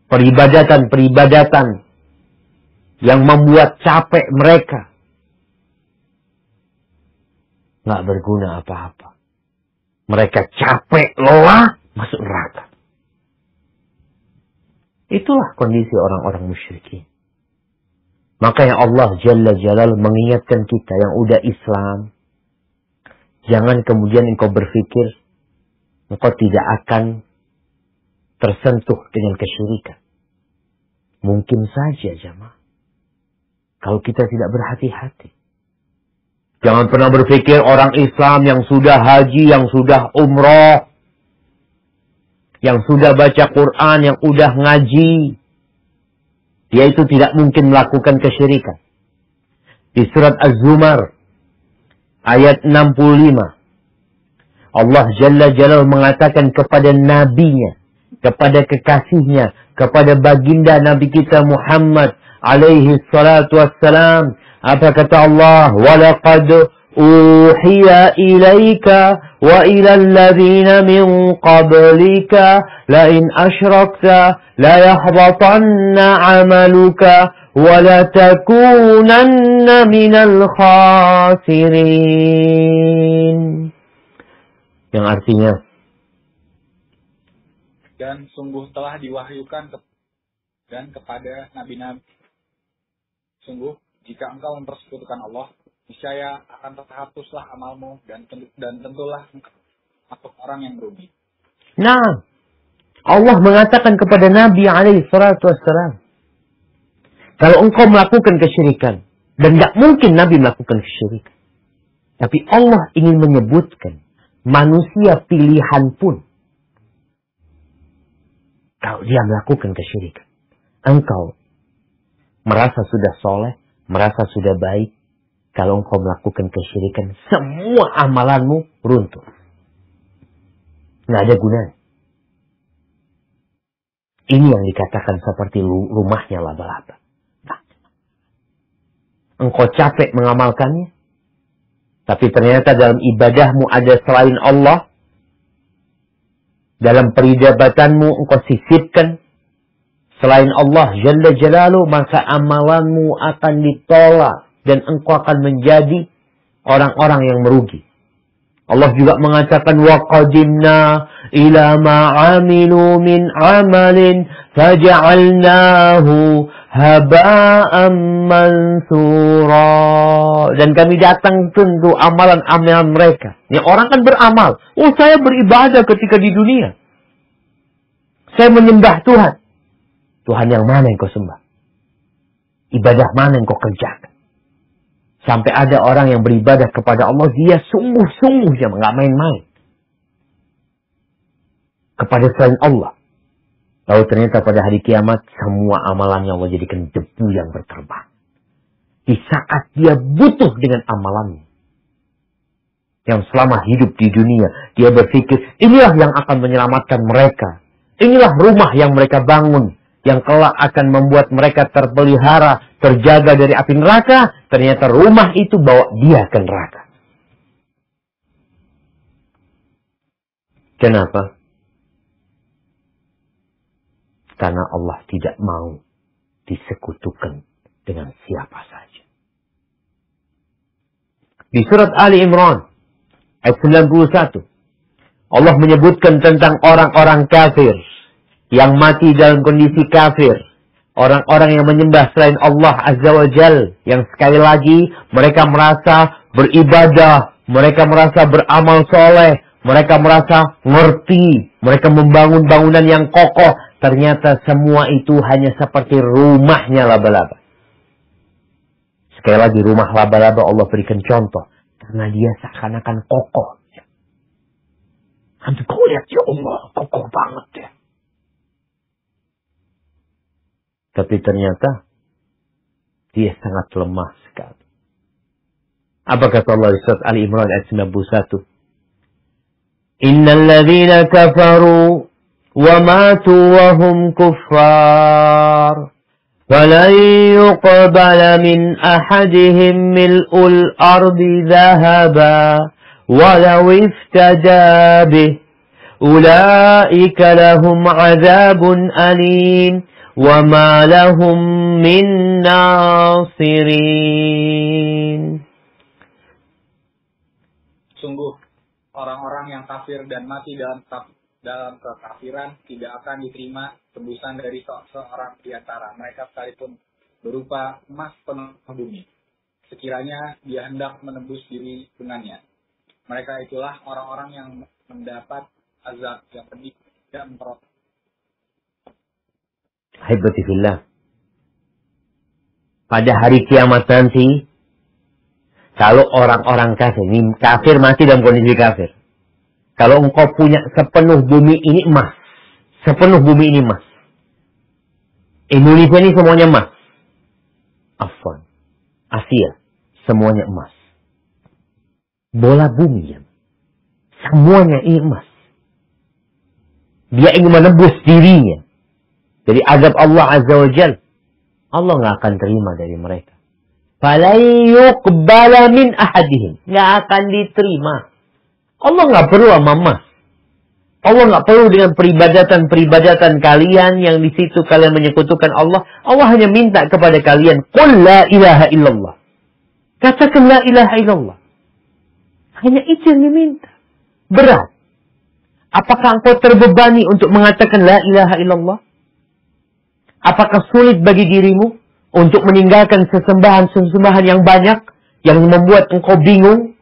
Peribadatan-peribadatan. Yang membuat capek mereka. Nggak berguna apa-apa. Mereka capek, lelah, masuk neraka. Itulah kondisi orang-orang musyrikin. Makanya Allah Jalla Jalaluhu mengingatkan kita yang udah Islam. Jangan kemudian engkau berpikir engkau tidak akan tersentuh dengan kesyirikan. Mungkin saja jemaah. Kalau kita tidak berhati-hati. Jangan pernah berpikir orang Islam yang sudah haji, yang sudah umroh, yang sudah baca Quran, yang udah ngaji, Dia itu tidak mungkin melakukan kesyirikan. Di surat Az-Zumar ayat 65. Allah Jalla Jalaluhu mengatakan kepada nabinya, kepada kekasihnya, kepada baginda Nabi kita Muhammad alaihi salatu wassalam. Apa kata Allah? وَلَقَدْ أُوحِيَ إِلَيْكَ وَإِلَى الَّذِينَ مِنْ قَبْلِكَ لَئِنْ أَشْرَكْتَ لَيَحْبَطَنَّ عَمَلُكَ وَلَتَكُونَنَّ مِنَ الْخَاسِرِينَ. Yang artinya, dan sungguh telah diwahyukan kepada nabi-nabi. Sungguh, jika engkau mempersekutukan Allah, niscaya akan terhapuslah amalmu dan tentulah engkau orang yang merugi. Nah, Allah mengatakan kepada Nabi alaihi salatu wassalam, kalau engkau melakukan kesyirikan, dan tidak mungkin Nabi melakukan kesyirikan, tapi Allah ingin menyebutkan manusia pilihan pun, kalau dia melakukan kesyirikan, engkau merasa sudah soleh, merasa sudah baik. Kalau engkau melakukan kesyirikan, semua amalanmu runtuh. Nggak ada gunanya. Ini yang dikatakan seperti rumahnya laba-laba. Engkau capek mengamalkannya, tapi ternyata dalam ibadahmu ada selain Allah. Dalam peribadatanmu engkau sisipkan selain Allah Jalla Jalaluhu, maka amalanmu akan ditolak dan engkau akan menjadi orang-orang yang merugi. Allah juga mengatakan وَقَدِمْنَا إِلَى مَا عَمِلُوا مِنْ عَمَلٍ فَجَعَلْنَاهُ هَبَاءً مَنْثُورًا. Dan kami datang tentu amalan-amalan mereka. Ini orang kan beramal. Oh, saya beribadah ketika di dunia. Saya menyembah Tuhan. Tuhan yang mana yang kau sembah? Ibadah mana yang kau kerjakan? Sampai ada orang yang beribadah kepada Allah, dia sungguh-sungguh, dia nggak main-main kepada selain Allah. Lalu ternyata pada hari kiamat, semua amalannya Allah jadikan debu yang berterbangan. Di saat dia butuh dengan amalannya, yang selama hidup di dunia, dia berpikir, inilah yang akan menyelamatkan mereka. Inilah rumah yang mereka bangun, yang kelak akan membuat mereka terpelihara, terjaga dari api neraka. Ternyata rumah itu bawa dia ke neraka. Kenapa? Karena Allah tidak mau disekutukan dengan siapa saja. Di surat Ali Imran ayat 91, Allah menyebutkan tentang orang-orang kafir yang mati dalam kondisi kafir. Orang-orang yang menyembah selain Allah Azza wa Jal. Yang sekali lagi mereka merasa beribadah. Mereka merasa beramal soleh. Mereka merasa ngerti. Mereka membangun bangunan yang kokoh. Ternyata semua itu hanya seperti rumahnya laba-laba. Sekali lagi rumah laba-laba Allah berikan contoh. Karena dia seakan-akan kokoh. Nanti kau lihat ya Allah, kokoh banget ya. Tapi ternyata dia sangat lemah sekali. Apa kata Allah di surat Ali Imran ayat 91? Innal ladzina kafaru wa matu wa hum kuffar falan yuqbala min ahadihim mil'ul ardi dhahaba walau iftada bih ulaika lahum 'adzabun alim وَمَا لَهُمْ مِنْ نَاصِرِينَ. Sungguh, orang-orang yang kafir dan mati dalam kekafiran tidak akan diterima tebusan dari seorang di antara mereka sekalipun berupa emas penuh bumi, sekiranya dia hendak menebus diri dengannya. Mereka itulah orang-orang yang mendapat azab yang pedih dan memperoleh. Haibatifillah. Pada hari kiamat nanti, kalau orang-orang kafir, ini kafir mati dalam kondisi kafir. Kalau engkau punya sepenuh bumi ini emas, sepenuh bumi ini emas, Indonesia ini semuanya emas. Afwan. Asia, semuanya emas. Bola bumi ya. Semuanya ini emas. Dia ingin menebus dirinya dari azab Allah Azza wa Jal. Allah nggak akan terima dari mereka. Fala yuqbala min ahadihim. Nggak akan diterima. Allah nggak perlu sama emas. Allah nggak perlu dengan peribadatan kalian yang di situ kalian menyekutukan Allah. Allah hanya minta kepada kalian, qul la ilaha illallah. Katakan la ilaha illallah. Hanya itu yang diminta. Berat. Apakah engkau terbebani untuk mengatakan la ilaha illallah? Apakah sulit bagi dirimu untuk meninggalkan sesembahan yang banyak yang membuat engkau bingung?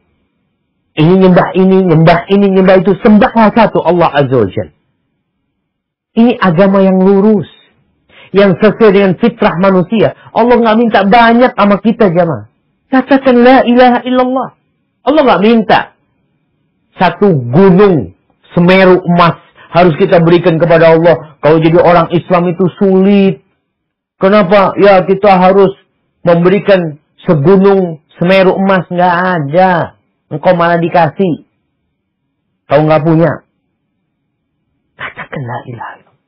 Ini nyembah ini, nyembah itu. Sembahlah satu Allah Azza wa Jalla. Ini agama yang lurus. Yang sesuai dengan fitrah manusia. Allah nggak minta banyak sama kita jamaah. Katakan la ilaha illallah. Allah nggak minta satu gunung Semeru emas harus kita berikan kepada Allah. Kalau jadi orang Islam itu sulit. Kenapa? Ya kita harus memberikan segunung Semeru emas. Nggak ada. Engkau malah dikasih. Kau nggak punya. Katakan la ilaha illallah.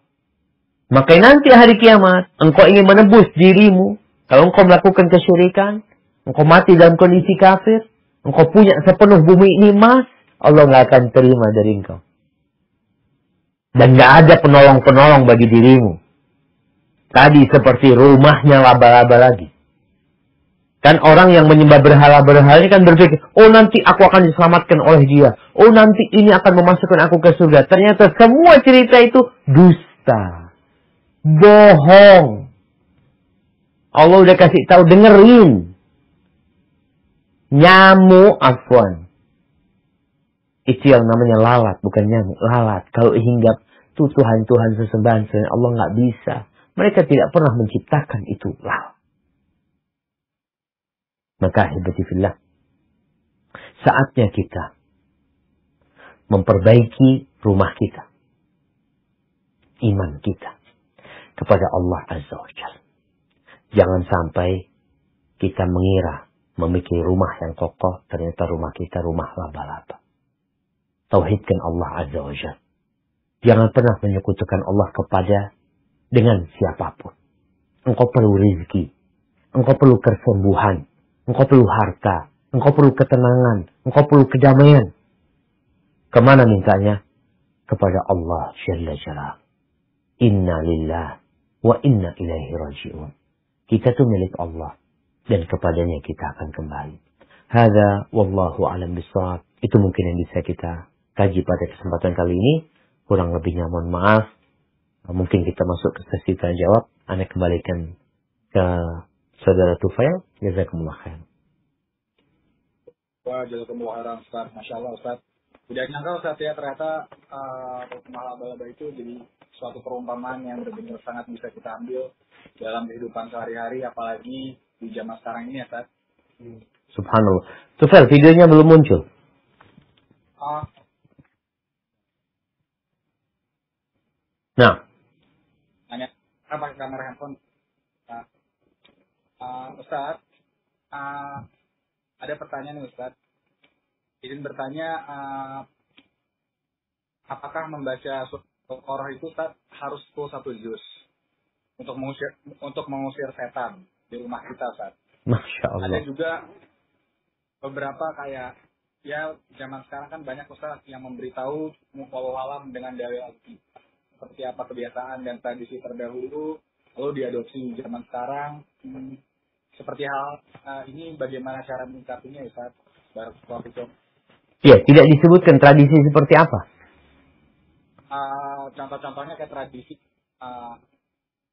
Maka nanti hari kiamat, engkau ingin menebus dirimu. Kalau engkau melakukan kesyirikan, engkau mati dalam kondisi kafir, engkau punya sepenuh bumi ini emas, Allah nggak akan terima dari engkau. Dan nggak ada penolong-penolong bagi dirimu. Tadi seperti rumahnya laba-laba lagi. Kan orang yang menyembah berhala-berhala ini kan berpikir, oh nanti aku akan diselamatkan oleh dia. Oh nanti ini akan memasukkan aku ke surga. Ternyata semua cerita itu dusta. Bohong. Allah udah kasih tahu, dengerin. Nyamuk, afwan. Itu yang namanya lalat, bukan nyamuk. Lalat. Kalau hinggap, itu Tuhan-Tuhan sesembahan selain Allah nggak bisa. Mereka tidak pernah menciptakan itu lalat. Maka hibatifillah, saatnya kita memperbaiki rumah kita, iman kita kepada Allah Azza wa Jalla. Jangan sampai kita mengira memiliki rumah yang kokoh, ternyata rumah kita rumah laba-laba. Tauhidkan Allah Azza wa Jalla. Jangan pernah menyekutukan Allah kepada dengan siapapun. Engkau perlu rezeki, engkau perlu kesembuhan, engkau perlu harta, engkau perlu ketenangan, engkau perlu kedamaian. Kemana mintanya? Kepada Allah Jalla Jalla. Inna lillah wa inna ilaihi raji'un. Kita itu milik Allah dan kepadanya kita akan kembali. Hadza wallahu a'lam bishawab. Itu mungkin yang bisa kita kaji pada kesempatan kali ini. Kurang lebihnya mohon maaf. Mungkin kita masuk ke sesi tanya jawab. Anda kembalikan ke Saudara Tufail, jazakumullah khair. Wah, jazakumullah khairan Ustaz. Masya Allah Ustaz. Tidak nyangka Ustaz ya, ternyata rumah laba-laba itu jadi suatu perumpamaan yang benar-benar sangat bisa kita ambil dalam kehidupan sehari-hari, apalagi di zaman sekarang ini ya Ustaz. Subhanallah. Tufail, videonya belum muncul. Nah. Hanya pakai kamera handphone. Ustaz, ada pertanyaan nih Ustaz. Izin bertanya, apakah membaca Al-Qur'an itu Ustaz harus full 1 juz untuk mengusir setan di rumah kita Ustaz? Masya Allah. Ada juga beberapa kayak ya zaman sekarang kan banyak Ustaz yang memberitahu wallahu alam dengan dalil seperti apa kebiasaan dan tradisi terdahulu lalu diadopsi di zaman sekarang. Seperti hal ini bagaimana cara menyikapinya Ustaz? Barakallahu fikum. Ya, tidak disebutkan tradisi seperti apa? Contoh-contohnya kayak tradisi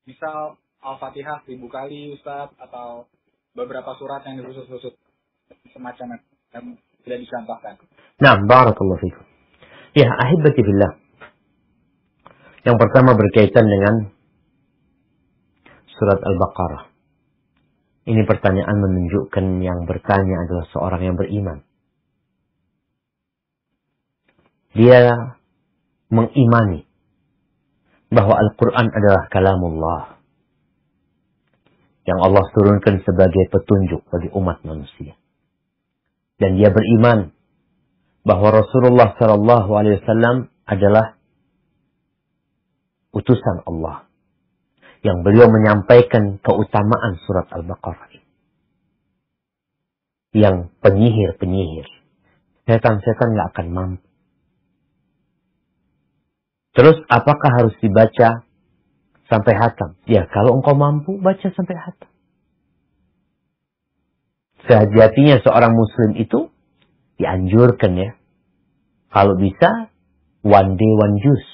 misal Al-Fatihah 1000 kali Ustaz, atau beberapa surat yang khusus-khusus semacam yang tidak dicontohkan. Nah, barakallahu fikum. Ya, ahibati billah. Yang pertama berkaitan dengan surat Al-Baqarah. Ini pertanyaan menunjukkan yang bertanya adalah seorang yang beriman. Dia mengimani bahwa Al-Quran adalah kalamullah. yang Allah turunkan sebagai petunjuk bagi umat manusia. Dan dia beriman bahwa Rasulullah SAW adalah utusan Allah, yang beliau menyampaikan keutamaan surat Al-Baqarah. Yang penyihir-penyihir, setan-setan nggak akan mampu. Terus apakah harus dibaca sampai hatam? Ya, kalau engkau mampu, baca sampai hatam. Sejatinya seorang muslim itu dianjurkan ya, kalau bisa one day one juz.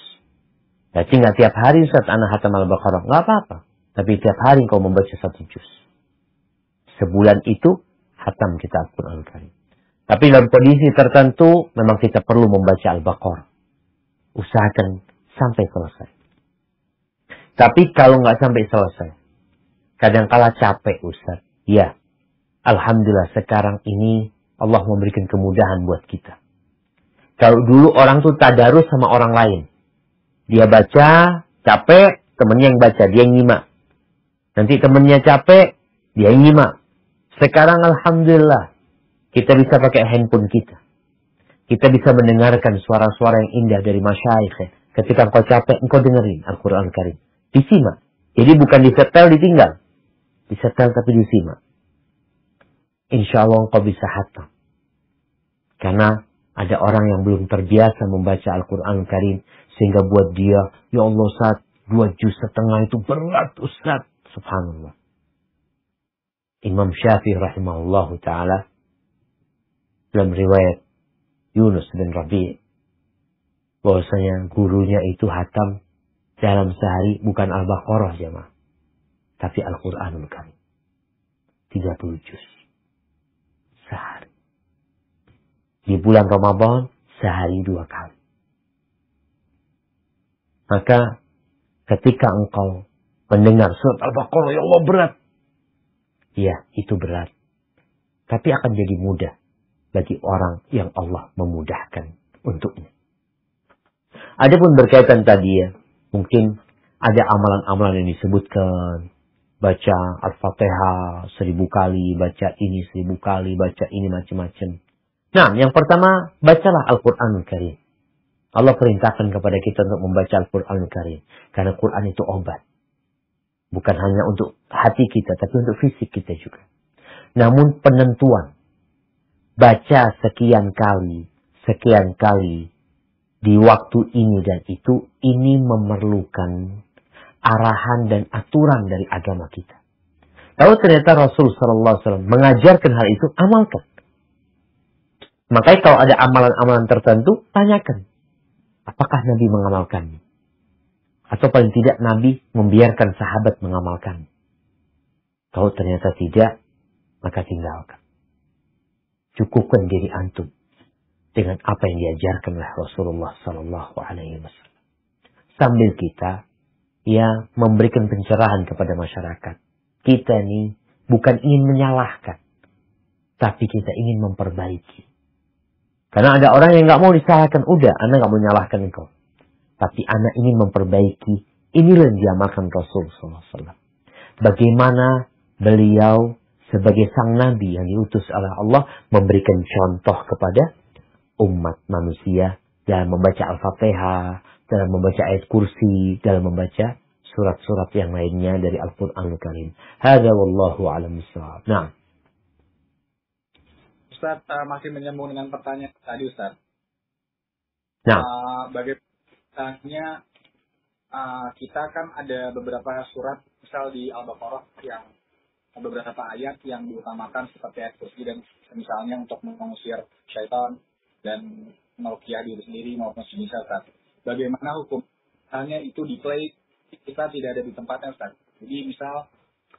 Berarti nggak tiap hari Ustaz anak hatam Al-Baqarah, nggak apa-apa. Tapi tiap hari engkau membaca 1 juz. Sebulan itu hatam kita Al-Quran Karim. Tapi dalam kondisi tertentu memang kita perlu membaca Al-Baqarah. Usahakan sampai selesai. Tapi kalau nggak sampai selesai, kadangkala capek Ustaz. Ya, alhamdulillah sekarang ini Allah memberikan kemudahan buat kita. Kalau dulu orang tuh tadarus sama orang lain. Dia baca, capek, temennya yang baca, dia yang nyimak. Nanti temennya capek, dia yang nyimak. Sekarang alhamdulillah, kita bisa pakai handphone kita. Kita bisa mendengarkan suara-suara yang indah dari masyayikh. Ketika engkau capek, engkau dengerin Al-Quran Karim. Disimak. Jadi bukan disetel, ditinggal. Disetel tapi disimak. Insya Allah engkau bisa hatam. Karena ada orang yang belum terbiasa membaca Al-Quran Karim. Sehingga buat dia, ya Allah Ustaz, 2,5 juz itu berat Ustaz. Subhanallah. Imam Syafi'i rahimahullahu ta'ala dalam riwayat Yunus bin Rabi' bahwasanya gurunya itu hatam dalam sehari bukan Al-Baqarah jemaah, tapi Al-Qur'anul Karim 30 juz sehari. Di bulan Ramadan sehari 2 kali. Maka ketika engkau mendengar surat Al-Baqarah, ya Allah berat. Ya, itu berat. Tapi akan jadi mudah bagi orang yang Allah memudahkan untuknya. Adapun berkaitan tadi ya, mungkin ada amalan-amalan yang disebutkan. Baca Al-Fatihah 1000 kali, baca ini 1000 kali, baca ini macam-macam. Nah, yang pertama, bacalah Al-Quran Karim. Allah perintahkan kepada kita untuk membaca Al-Quran Karim. Karena Quran itu obat. Bukan hanya untuk hati kita, tapi untuk fisik kita juga. Namun penentuan. Baca sekian kali, di waktu ini dan itu, ini memerlukan arahan dan aturan dari agama kita. Kalau ternyata Rasul SAW mengajarkan hal itu, amalkan. Makanya kalau ada amalan-amalan tertentu, tanyakan. Apakah Nabi mengamalkannya? Atau paling tidak Nabi membiarkan sahabat mengamalkan. Kalau ternyata tidak, maka tinggalkan. Cukupkan diri antum dengan apa yang diajarkan oleh Rasulullah SAW. Sambil kita memberikan pencerahan kepada masyarakat. Kita ini bukan ingin menyalahkan, tapi kita ingin memperbaiki. Karena ada orang yang nggak mau disalahkan, udah, Anda nggak mau menyalahkan engkau. Tapi anak ingin memperbaiki. Inilah yang diamalkan Rasulullah SAW. Bagaimana beliau sebagai sang Nabi yang diutus oleh Allah memberikan contoh kepada umat manusia dalam membaca Al-Fatihah, dalam membaca ayat kursi, dalam membaca surat-surat yang lainnya dari Al-Quran Al-Karim. Hada wallahu a'lam bishawab. Nah, Ustaz, masih menyambung dengan pertanyaan tadi Ustaz. Nah, bagaimana kita kan ada beberapa surat, misal di Al-Baqarah yang beberapa ayat yang diutamakan seperti ayat kursi dan misalnya untuk mengusir syaitan dan meruqyah diri sendiri maupun semisal Ustaz. Bagaimana hukum misalnya itu di play kita tidak ada di tempatnya Ustaz. Jadi misal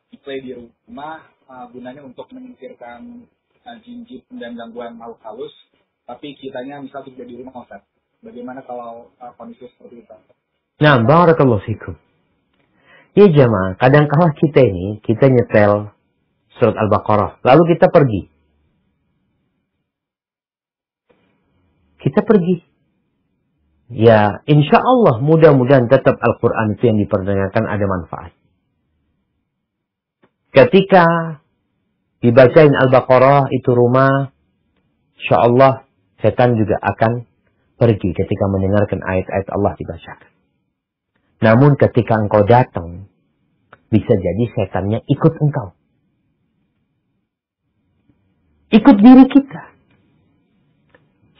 di play di rumah gunanya untuk menyingkirkan jin-jin dan gangguan makhluk halus, tapi kitanya misal tidak di rumah Ustaz. Bagaimana kalau kondisi seperti itu? Nah, barakallahu fikum. Ya jemaah, kadang-kala kita nyetel surat Al-Baqarah, lalu kita pergi. Ya, insya Allah mudah-mudahan tetap Al-Quran itu yang diperdengarkan ada manfaat. ketika dibacain Al-Baqarah itu rumah, insyaallah setan juga akan pergi ketika mendengarkan ayat-ayat Allah dibacakan. Namun ketika engkau datang, bisa jadi setannya ikut engkau. Ikut diri kita.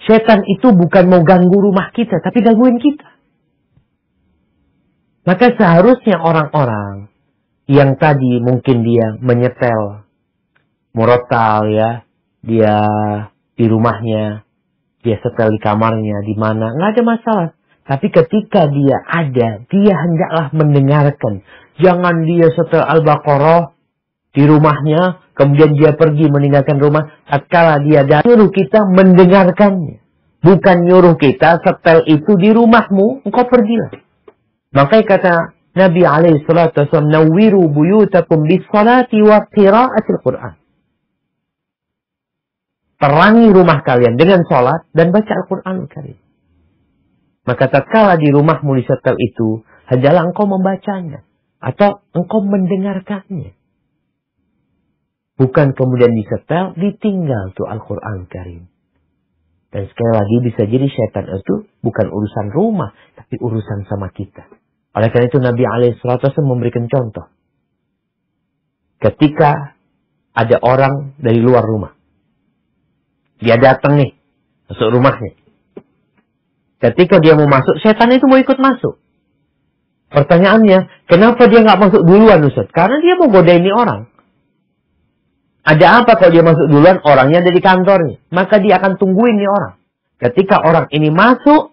Setan itu bukan mau ganggu rumah kita, tapi gangguin kita. Maka seharusnya orang-orang yang tadi mungkin dia menyetel murotal ya, dia di rumahnya, dia setel di kamarnya, di mana, nggak ada masalah. Tapi ketika dia ada, dia hendaklah mendengarkan. Jangan dia setel Al-Baqarah di rumahnya, kemudian dia pergi meninggalkan rumah. Tatkala dia datang, nyuruh kita mendengarkannya. Bukan nyuruh kita setel itu di rumahmu, engkau pergilah. Makanya kata Nabi SAW, Nawwiru buyutakum bis-salati wa qira'atil Qur'an. Terangi rumah kalian dengan sholat dan baca Al-Quran kalian. Maka tatkala di rumahmu disetel itu, hendaklah engkau membacanya. Atau engkau mendengarkannya. Bukan kemudian disetel, ditinggal tuh Al-Quran Karim. Dan sekali lagi bisa jadi syaitan itu bukan urusan rumah, tapi urusan sama kita. Oleh karena itu Nabi SAW memberikan contoh. Ketika ada orang dari luar rumah. Dia datang nih, masuk rumahnya. Ketika dia mau masuk, setan itu mau ikut masuk. Pertanyaannya, kenapa dia nggak masuk duluan Ustaz? Karena dia mau godain ini orang. Ada apa kalau dia masuk duluan? Orangnya ada di kantornya. Maka dia akan tungguin nih orang. Ketika orang ini masuk,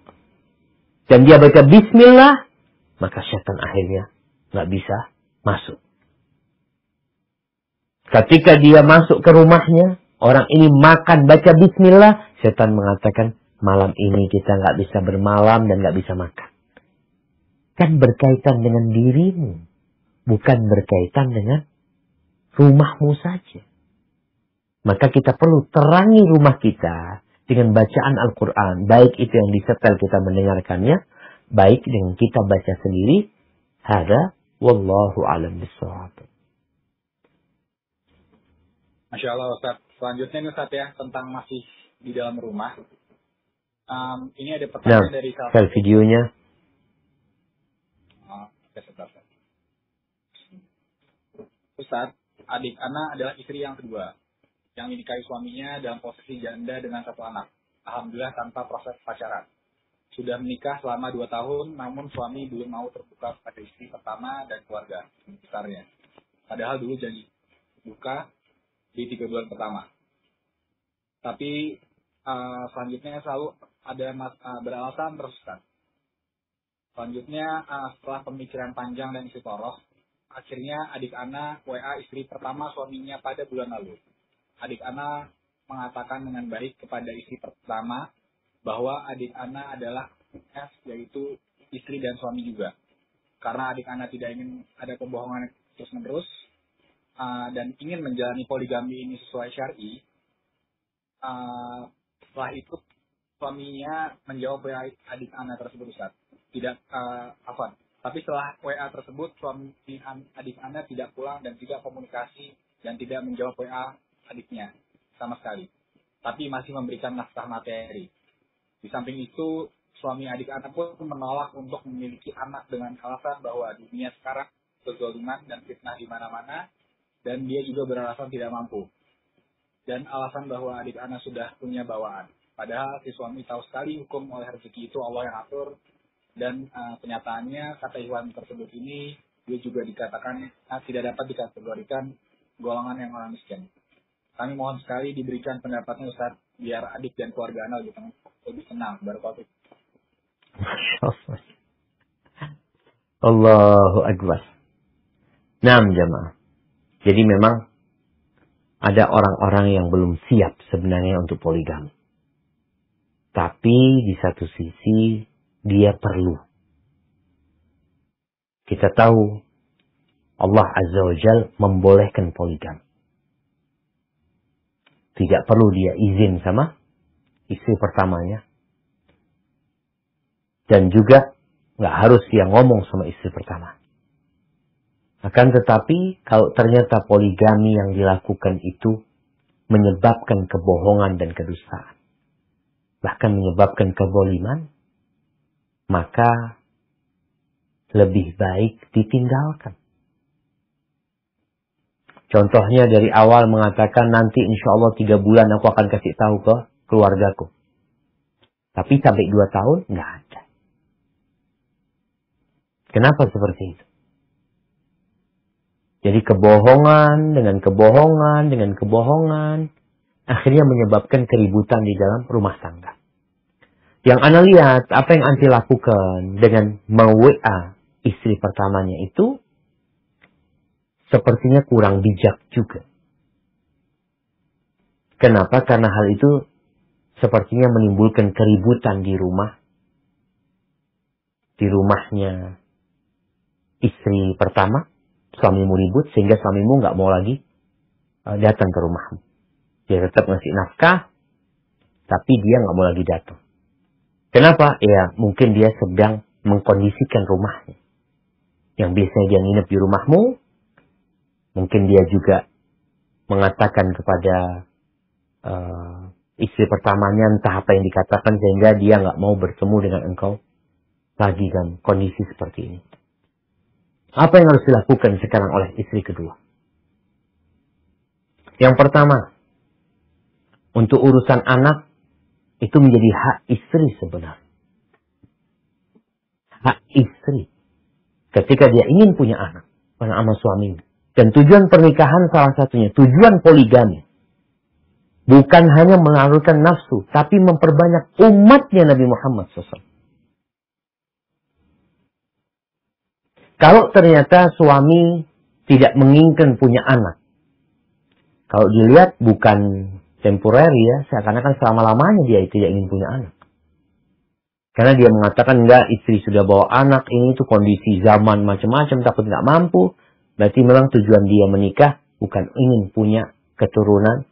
dan dia baca bismillah, maka setan akhirnya nggak bisa masuk. Ketika dia masuk ke rumahnya, orang ini makan baca bismillah, setan mengatakan, malam ini kita nggak bisa bermalam dan nggak bisa makan. Kan berkaitan dengan dirimu, bukan berkaitan dengan rumahmu saja. Maka kita perlu terangi rumah kita dengan bacaan Al-Quran. Baik itu yang disetel kita mendengarkannya, baik dengan kita baca sendiri. Hada wallahu alam bissawab. Masya Allah Ustaz. Selanjutnya ini Ustaz ya, tentang masih di dalam rumah. Ini ada pertanyaan dari salah videonya. Ustaz, adik anak adalah istri yang kedua, yang dinikahi suaminya dalam posisi janda dengan satu anak. Alhamdulillah tanpa proses pacaran. Sudah menikah selama 2 tahun, namun suami belum mau terbuka pada istri pertama dan keluarga besarnya. Padahal dulu janji buka di 3 bulan pertama. Tapi selanjutnya selalu ada beralasan terus kan. Selanjutnya setelah pemikiran panjang dan istiqoroh, akhirnya adik Ana WA istri pertama suaminya pada bulan lalu. Adik Ana mengatakan dengan baik kepada istri pertama bahwa adik Ana adalah S, yaitu istri dan suami juga. Karena adik Ana tidak ingin ada pembohongan terus-menerus dan ingin menjalani poligami ini sesuai syar'i. Setelah itu suaminya menjawab WA adik Ana tersebut Ustaz. Tapi setelah WA tersebut suami adik Ana tidak pulang dan tidak komunikasi dan tidak menjawab WA adiknya sama sekali. Tapi masih memberikan nafkah materi. Di samping itu suami adik Ana pun menolak untuk memiliki anak dengan alasan bahwa dunia sekarang kezaliman dan fitnah di mana-mana dan dia juga beralasan tidak mampu. Dan alasan bahwa adik Ana sudah punya bawaan. Padahal si suami tahu sekali hukum oleh rezeki itu Allah yang atur. Dan kenyataannya kata Iwan tersebut ini dia juga dikatakan tidak dapat dikategorikan golongan yang orang miskin. Kami mohon sekali diberikan pendapatnya Ustaz biar adik dan keluarga Ana lebih tenang. Barakallahu. Allahu Akbar. Naam jamaah. Jadi memang ada orang-orang yang belum siap sebenarnya untuk poligami. Tapi di satu sisi dia perlu. Kita tahu Allah Azza wa Jal membolehkan poligami. Tidak perlu dia izin sama istri pertamanya. Dan juga nggak harus dia ngomong sama istri pertama. Akan tetapi, kalau ternyata poligami yang dilakukan itu menyebabkan kebohongan dan kedustaan, bahkan menyebabkan kezaliman, maka lebih baik ditinggalkan. Contohnya dari awal mengatakan nanti insya Allah 3 bulan aku akan kasih tahu ke keluargaku. Tapi sampai 2 tahun nggak ada. Kenapa seperti itu? Jadi kebohongan dengan kebohongan dengan kebohongan akhirnya menyebabkan keributan di dalam rumah tangga. Yang Ana lihat apa yang anti lakukan dengan me-WA istri pertamanya itu sepertinya kurang bijak juga. Kenapa? Karena hal itu sepertinya menimbulkan keributan di rumah. Di rumahnya istri pertama, suamimu ribut sehingga suamimu nggak mau lagi datang ke rumahmu. Dia tetap ngasih nafkah, tapi dia nggak mau lagi datang. Kenapa? Ya mungkin dia sedang mengkondisikan rumahnya. Yang biasanya dia nginep di rumahmu, mungkin dia juga mengatakan kepada istri pertamanya entah apa yang dikatakan sehingga dia nggak mau bertemu dengan engkau lagi dalam kondisi seperti ini. Apa yang harus dilakukan sekarang oleh istri kedua? Yang pertama, untuk urusan anak itu menjadi hak istri sebenarnya. Hak istri. Ketika dia ingin punya anak sama suaminya. Dan tujuan pernikahan salah satunya, tujuan poligami. Bukan hanya mengalurkan nafsu, tapi memperbanyak umatnya Nabi Muhammad SAW. Kalau ternyata suami tidak menginginkan punya anak, kalau dilihat bukan temporary ya, seakan-akan selama-lamanya dia tidak ingin punya anak. Karena dia mengatakan enggak, istri sudah bawa anak, ini tuh kondisi zaman macam-macam, takut nggak mampu. Berarti memang tujuan dia menikah bukan ingin punya keturunan,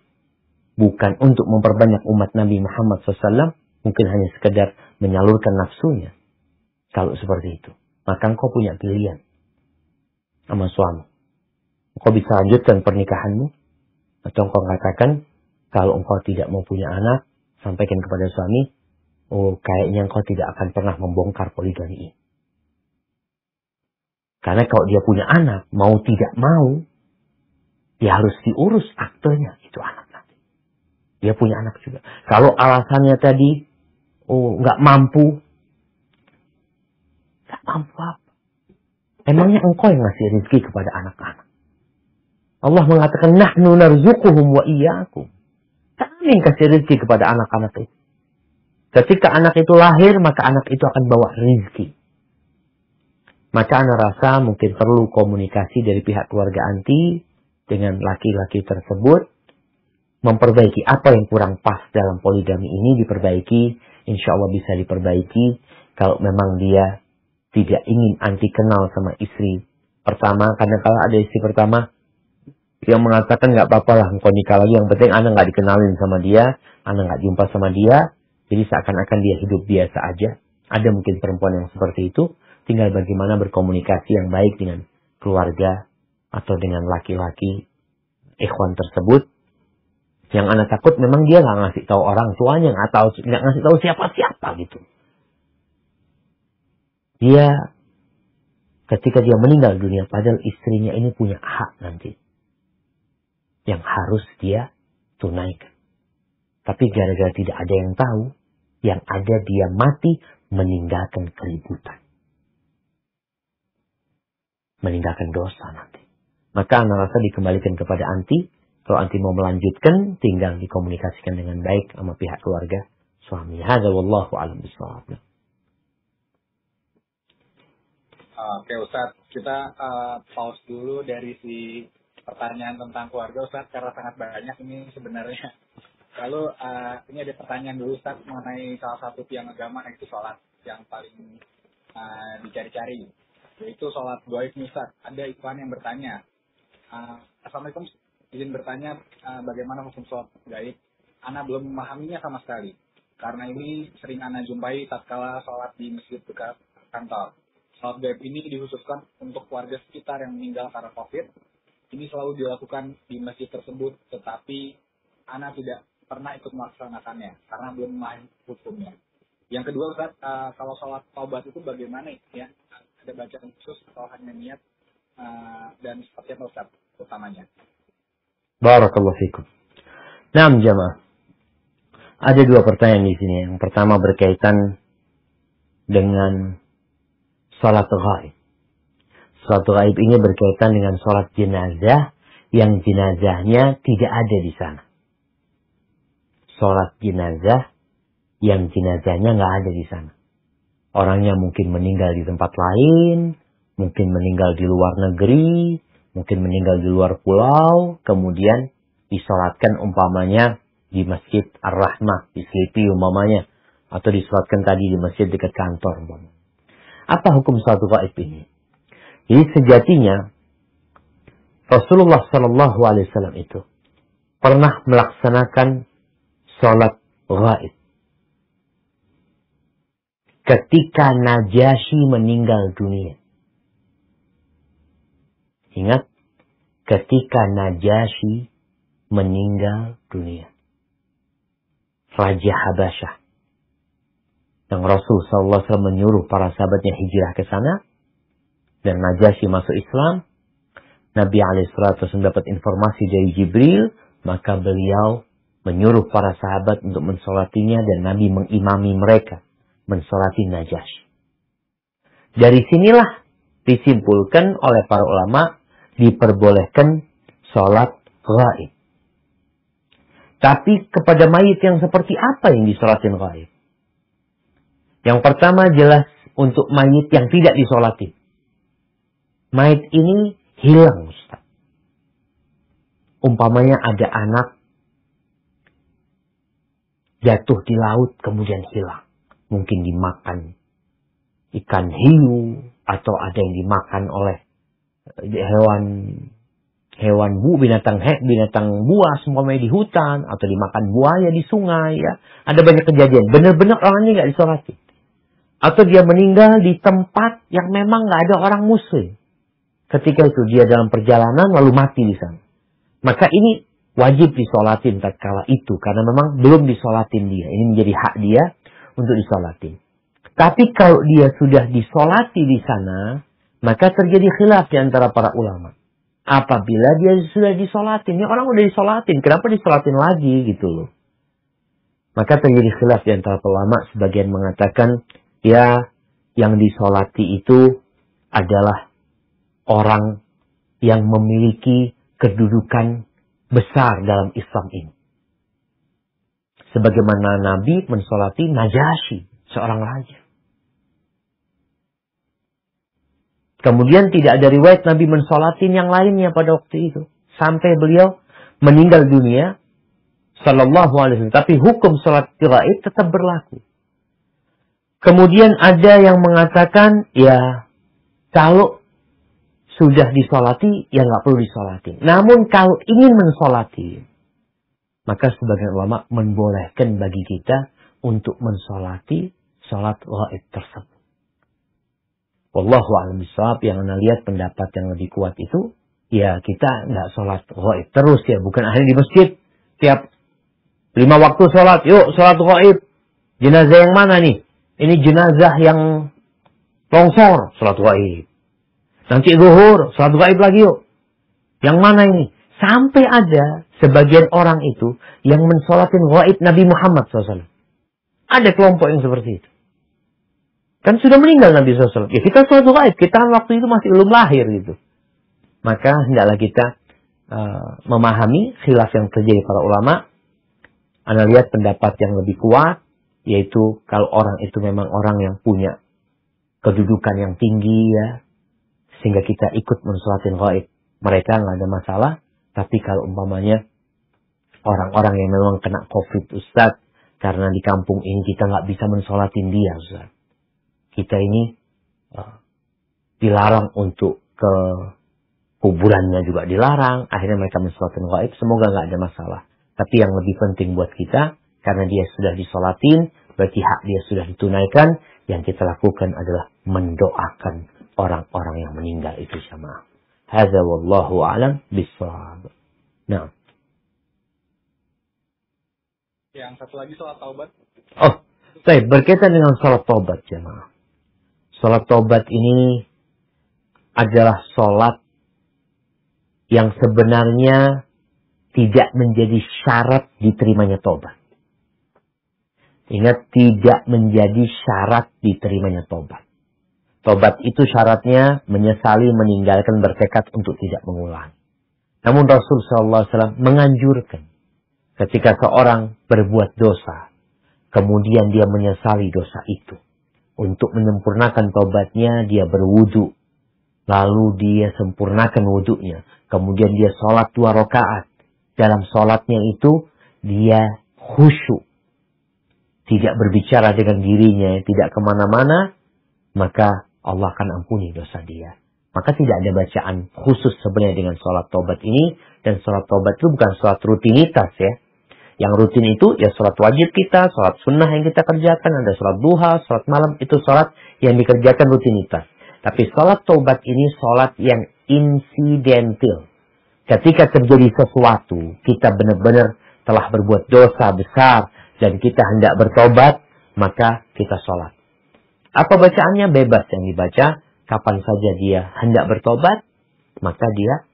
bukan untuk memperbanyak umat Nabi Muhammad SAW, mungkin hanya sekedar menyalurkan nafsunya. Kalau seperti itu, maka engkau punya pilihan sama suami. Engkau bisa lanjutkan pernikahanmu, atau engkau katakan, kalau engkau tidak mau punya anak, sampaikan kepada suami, oh kayaknya engkau tidak akan pernah membongkar poligami ini. Karena kalau dia punya anak, mau tidak mau, dia harus diurus aktenya, itu anak nanti. Dia punya anak juga. Kalau alasannya tadi, oh nggak mampu apa? Emangnya engkau yang ngasih rezeki kepada anak-anak? Allah mengatakan, nahnu narzuquhum wa iyyakum. Kami yang kasih rezeki kepada anak-anak itu. Ketika anak itu lahir, maka anak itu akan bawa rezeki. Maka Ana rasa mungkin perlu komunikasi dari pihak keluarga anti dengan laki-laki tersebut. Memperbaiki apa yang kurang pas dalam poligami ini, diperbaiki. Insya Allah bisa diperbaiki. Kalau memang dia tidak ingin anti kenal sama istri pertama. Karena kalau ada istri pertama yang mengatakan nggak apa-apa lah engkau nikah lagi. Yang penting Ana nggak dikenalin sama dia. Ana nggak jumpa sama dia. Jadi seakan-akan dia hidup biasa aja. Ada mungkin perempuan yang seperti itu. Tinggal bagaimana berkomunikasi yang baik dengan keluarga atau dengan laki-laki ikhwan tersebut. Yang Ana takut memang dia nggak ngasih tahu orang tuanya, nggak ngasih tahu siapa-siapa gitu. Dia ketika dia meninggal dunia, padahal istrinya ini punya hak nanti yang harus dia tunaikan. Tapi gara-gara tidak ada yang tahu, yang ada dia mati meninggalkan keributan. Meninggalkan dosa nanti. Maka Ana rasa dikembalikan kepada anti. Kalau anti mau melanjutkan, tinggal dikomunikasikan dengan baik sama pihak keluarga suami. Hadza wallahu a'lam bishawab. Oke Ustadz, kita pause dulu dari si pertanyaan tentang keluarga Ustadz, karena sangat banyak ini sebenarnya. Lalu ini ada pertanyaan dulu Ustadz mengenai salah satu tiang agama, yaitu sholat yang paling dicari-cari, yaitu sholat gaib Ustadz. Ada iklan yang bertanya, Assalamualaikum, izin bertanya bagaimana hukum sholat gaib. Ana belum memahaminya sama sekali, karena ini sering Ana jumpai tatkala sholat di masjid dekat kantor. Sholat gaib ini dikhususkan untuk warga sekitar yang meninggal karena COVID. Ini selalu dilakukan di masjid tersebut, tetapi Ana tidak pernah ikut melaksanakannya karena belum memahami hukumnya. Yang kedua, Ustaz, kalau sholat taubat itu bagaimana ya? Ada bacaan khusus atau hanya niat dan seperti apa, Ustaz, utamanya? Barakallahu fikum. Nah, jamaah. Ada dua pertanyaan di sini. Yang pertama berkaitan dengan sholat ghaib. Sholat ghaib ini berkaitan dengan sholat jenazah yang jenazahnya tidak ada di sana. Sholat jenazah yang jenazahnya nggak ada di sana. Orangnya mungkin meninggal di tempat lain, mungkin meninggal di luar negeri, mungkin meninggal di luar pulau, kemudian disolatkan umpamanya di Masjid Ar-Rahmah, di Selipi umpamanya, atau disolatkan tadi di masjid dekat kantor umpamanya. Apa hukum sholat ghaib ini? Jadi sejatinya Rasulullah SAW itu pernah melaksanakan sholat ghaib ketika Najasyi meninggal dunia. Ingat, ketika Najasyi meninggal dunia, Raja Habasyah, yang Rasul SAW menyuruh para sahabatnya hijrah ke sana, dan Najasyi masuk Islam. Nabi SAW dapat informasi dari Jibril, maka beliau menyuruh para sahabat untuk mensolatinya, dan Nabi mengimami mereka mensolati Najasyi. Dari sinilah disimpulkan oleh para ulama diperbolehkan sholat ghaib. Tapi kepada mayit yang seperti apa yang disolatin ghaib? Yang pertama jelas untuk mayit yang tidak disolatin. Mayit ini hilang, Ustaz. Umpamanya ada anak jatuh di laut kemudian hilang. Mungkin dimakan ikan hiu, atau ada yang dimakan oleh binatang buas umpamanya di hutan, atau dimakan buaya di sungai ya. Ada banyak kejadian. Benar-benar orangnya nggak disolatin. Atau dia meninggal di tempat yang memang nggak ada orang muslim. Ketika itu dia dalam perjalanan lalu mati di sana. Maka ini wajib disolatin tatkala itu. Karena memang belum disolatin dia. Ini menjadi hak dia untuk disolatin. Tapi kalau dia sudah disolati di sana, maka terjadi khilaf di antara para ulama. Apabila dia sudah disolatin. Ini orang udah disolatin. Kenapa disolatin lagi gitu loh. Maka terjadi khilaf di antara ulama. Sebagian mengatakan, ya yang disolati itu adalah orang yang memiliki kedudukan besar dalam Islam ini. Sebagaimana Nabi mensolati Najasyi, seorang raja. Kemudian tidak ada riwayat Nabi mensolatin yang lainnya pada waktu itu. Sampai beliau meninggal dunia. Sallallahu alaihi wasallam. Tapi hukum sholat ghaib tetap berlaku. Kemudian ada yang mengatakan, ya kalau sudah disolati, ya nggak perlu disolati. Namun kalau ingin mensolati, maka sebagian ulama membolehkan bagi kita untuk mensolati sholat ghaib tersebut. Wallahu a'lam bishawab. Yang Anda lihat pendapat yang lebih kuat itu, ya kita nggak sholat ghaib terus ya. Bukan ahli di masjid tiap 5 waktu sholat. Yuk sholat ghaib. Jenazah yang mana nih? Ini jenazah yang longsor, sholat ghaib. Nanti zuhur, sholat ghaib lagi yuk. Yang mana ini? Sampai ada sebagian orang itu yang mensolatin ghaib Nabi Muhammad SAW. Ada kelompok yang seperti itu. Kan sudah meninggal Nabi SAW. Ya kita sholat ghaib. Kita waktu itu masih belum lahir gitu. Maka hendaklah kita memahami khilaf yang terjadi para ulama. Anda lihat pendapat yang lebih kuat. Yaitu kalau orang itu memang orang yang punya kedudukan yang tinggi ya. Sehingga kita ikut mensolatin ghaib. Mereka nggak ada masalah. Tapi kalau umpamanya orang-orang yang memang kena COVID, Ustaz. Karena di kampung ini kita nggak bisa mensolatin dia, Ustaz. Kita ini dilarang untuk ke kuburannya juga dilarang. Akhirnya mereka mensolatin ghaib. Semoga nggak ada masalah. Tapi yang lebih penting buat kita, karena dia sudah disolatin, berarti hak dia sudah ditunaikan. Yang kita lakukan adalah mendoakan orang-orang yang meninggal itu jamaah. Hadza wallahu a'lam bishawab. Nah. Yang satu lagi sholat taubat. Oh, baik, berkaitan dengan sholat taubat jemaah. Sholat taubat ini adalah sholat yang sebenarnya tidak menjadi syarat diterimanya taubat. Ingat, tidak menjadi syarat diterimanya taubat. Taubat itu syaratnya menyesali, meninggalkan, bertekad untuk tidak mengulangi. Namun Rasulullah SAW menganjurkan ketika seorang berbuat dosa, kemudian dia menyesali dosa itu. Untuk menyempurnakan taubatnya, dia berwudu. Lalu dia sempurnakan wudunya. Kemudian dia sholat 2 rakaat. Dalam sholatnya itu, dia khusyuk. Tidak berbicara dengan dirinya, tidak kemana-mana. Maka Allah akan ampuni dosa dia. Maka tidak ada bacaan khusus sebenarnya dengan sholat taubat ini. Dan sholat taubat itu bukan sholat rutinitas ya. Yang rutin itu ya sholat wajib kita, sholat sunnah yang kita kerjakan, ada sholat duha, sholat malam, itu sholat yang dikerjakan rutinitas. Tapi sholat taubat ini sholat yang insidental. Ketika terjadi sesuatu, kita benar-benar telah berbuat dosa besar dan kita hendak bertobat, maka kita sholat. Apa bacaannya? Bebas yang dibaca. Kapan saja dia hendak bertobat, maka dia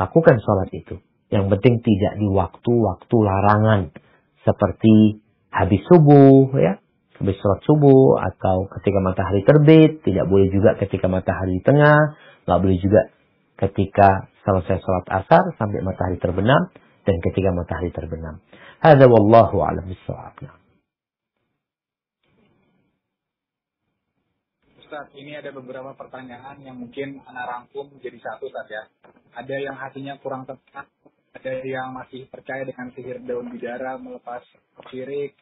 lakukan sholat itu. Yang penting tidak di waktu-waktu larangan. Seperti habis subuh, ya. Habis sholat subuh, atau ketika matahari terbit. Tidak boleh juga ketika matahari di tengah. Nggak boleh juga ketika selesai sholat asar sampai matahari terbenam. Dan ketika matahari terbenam. Hadza wallahu a'lam bishawab. Ustaz, ini ada beberapa pertanyaan yang mungkin anak rangkum jadi satu, Ustaz ya. Ada yang hatinya kurang tenang, ada yang masih percaya dengan sihir daun bidara melepas syirik,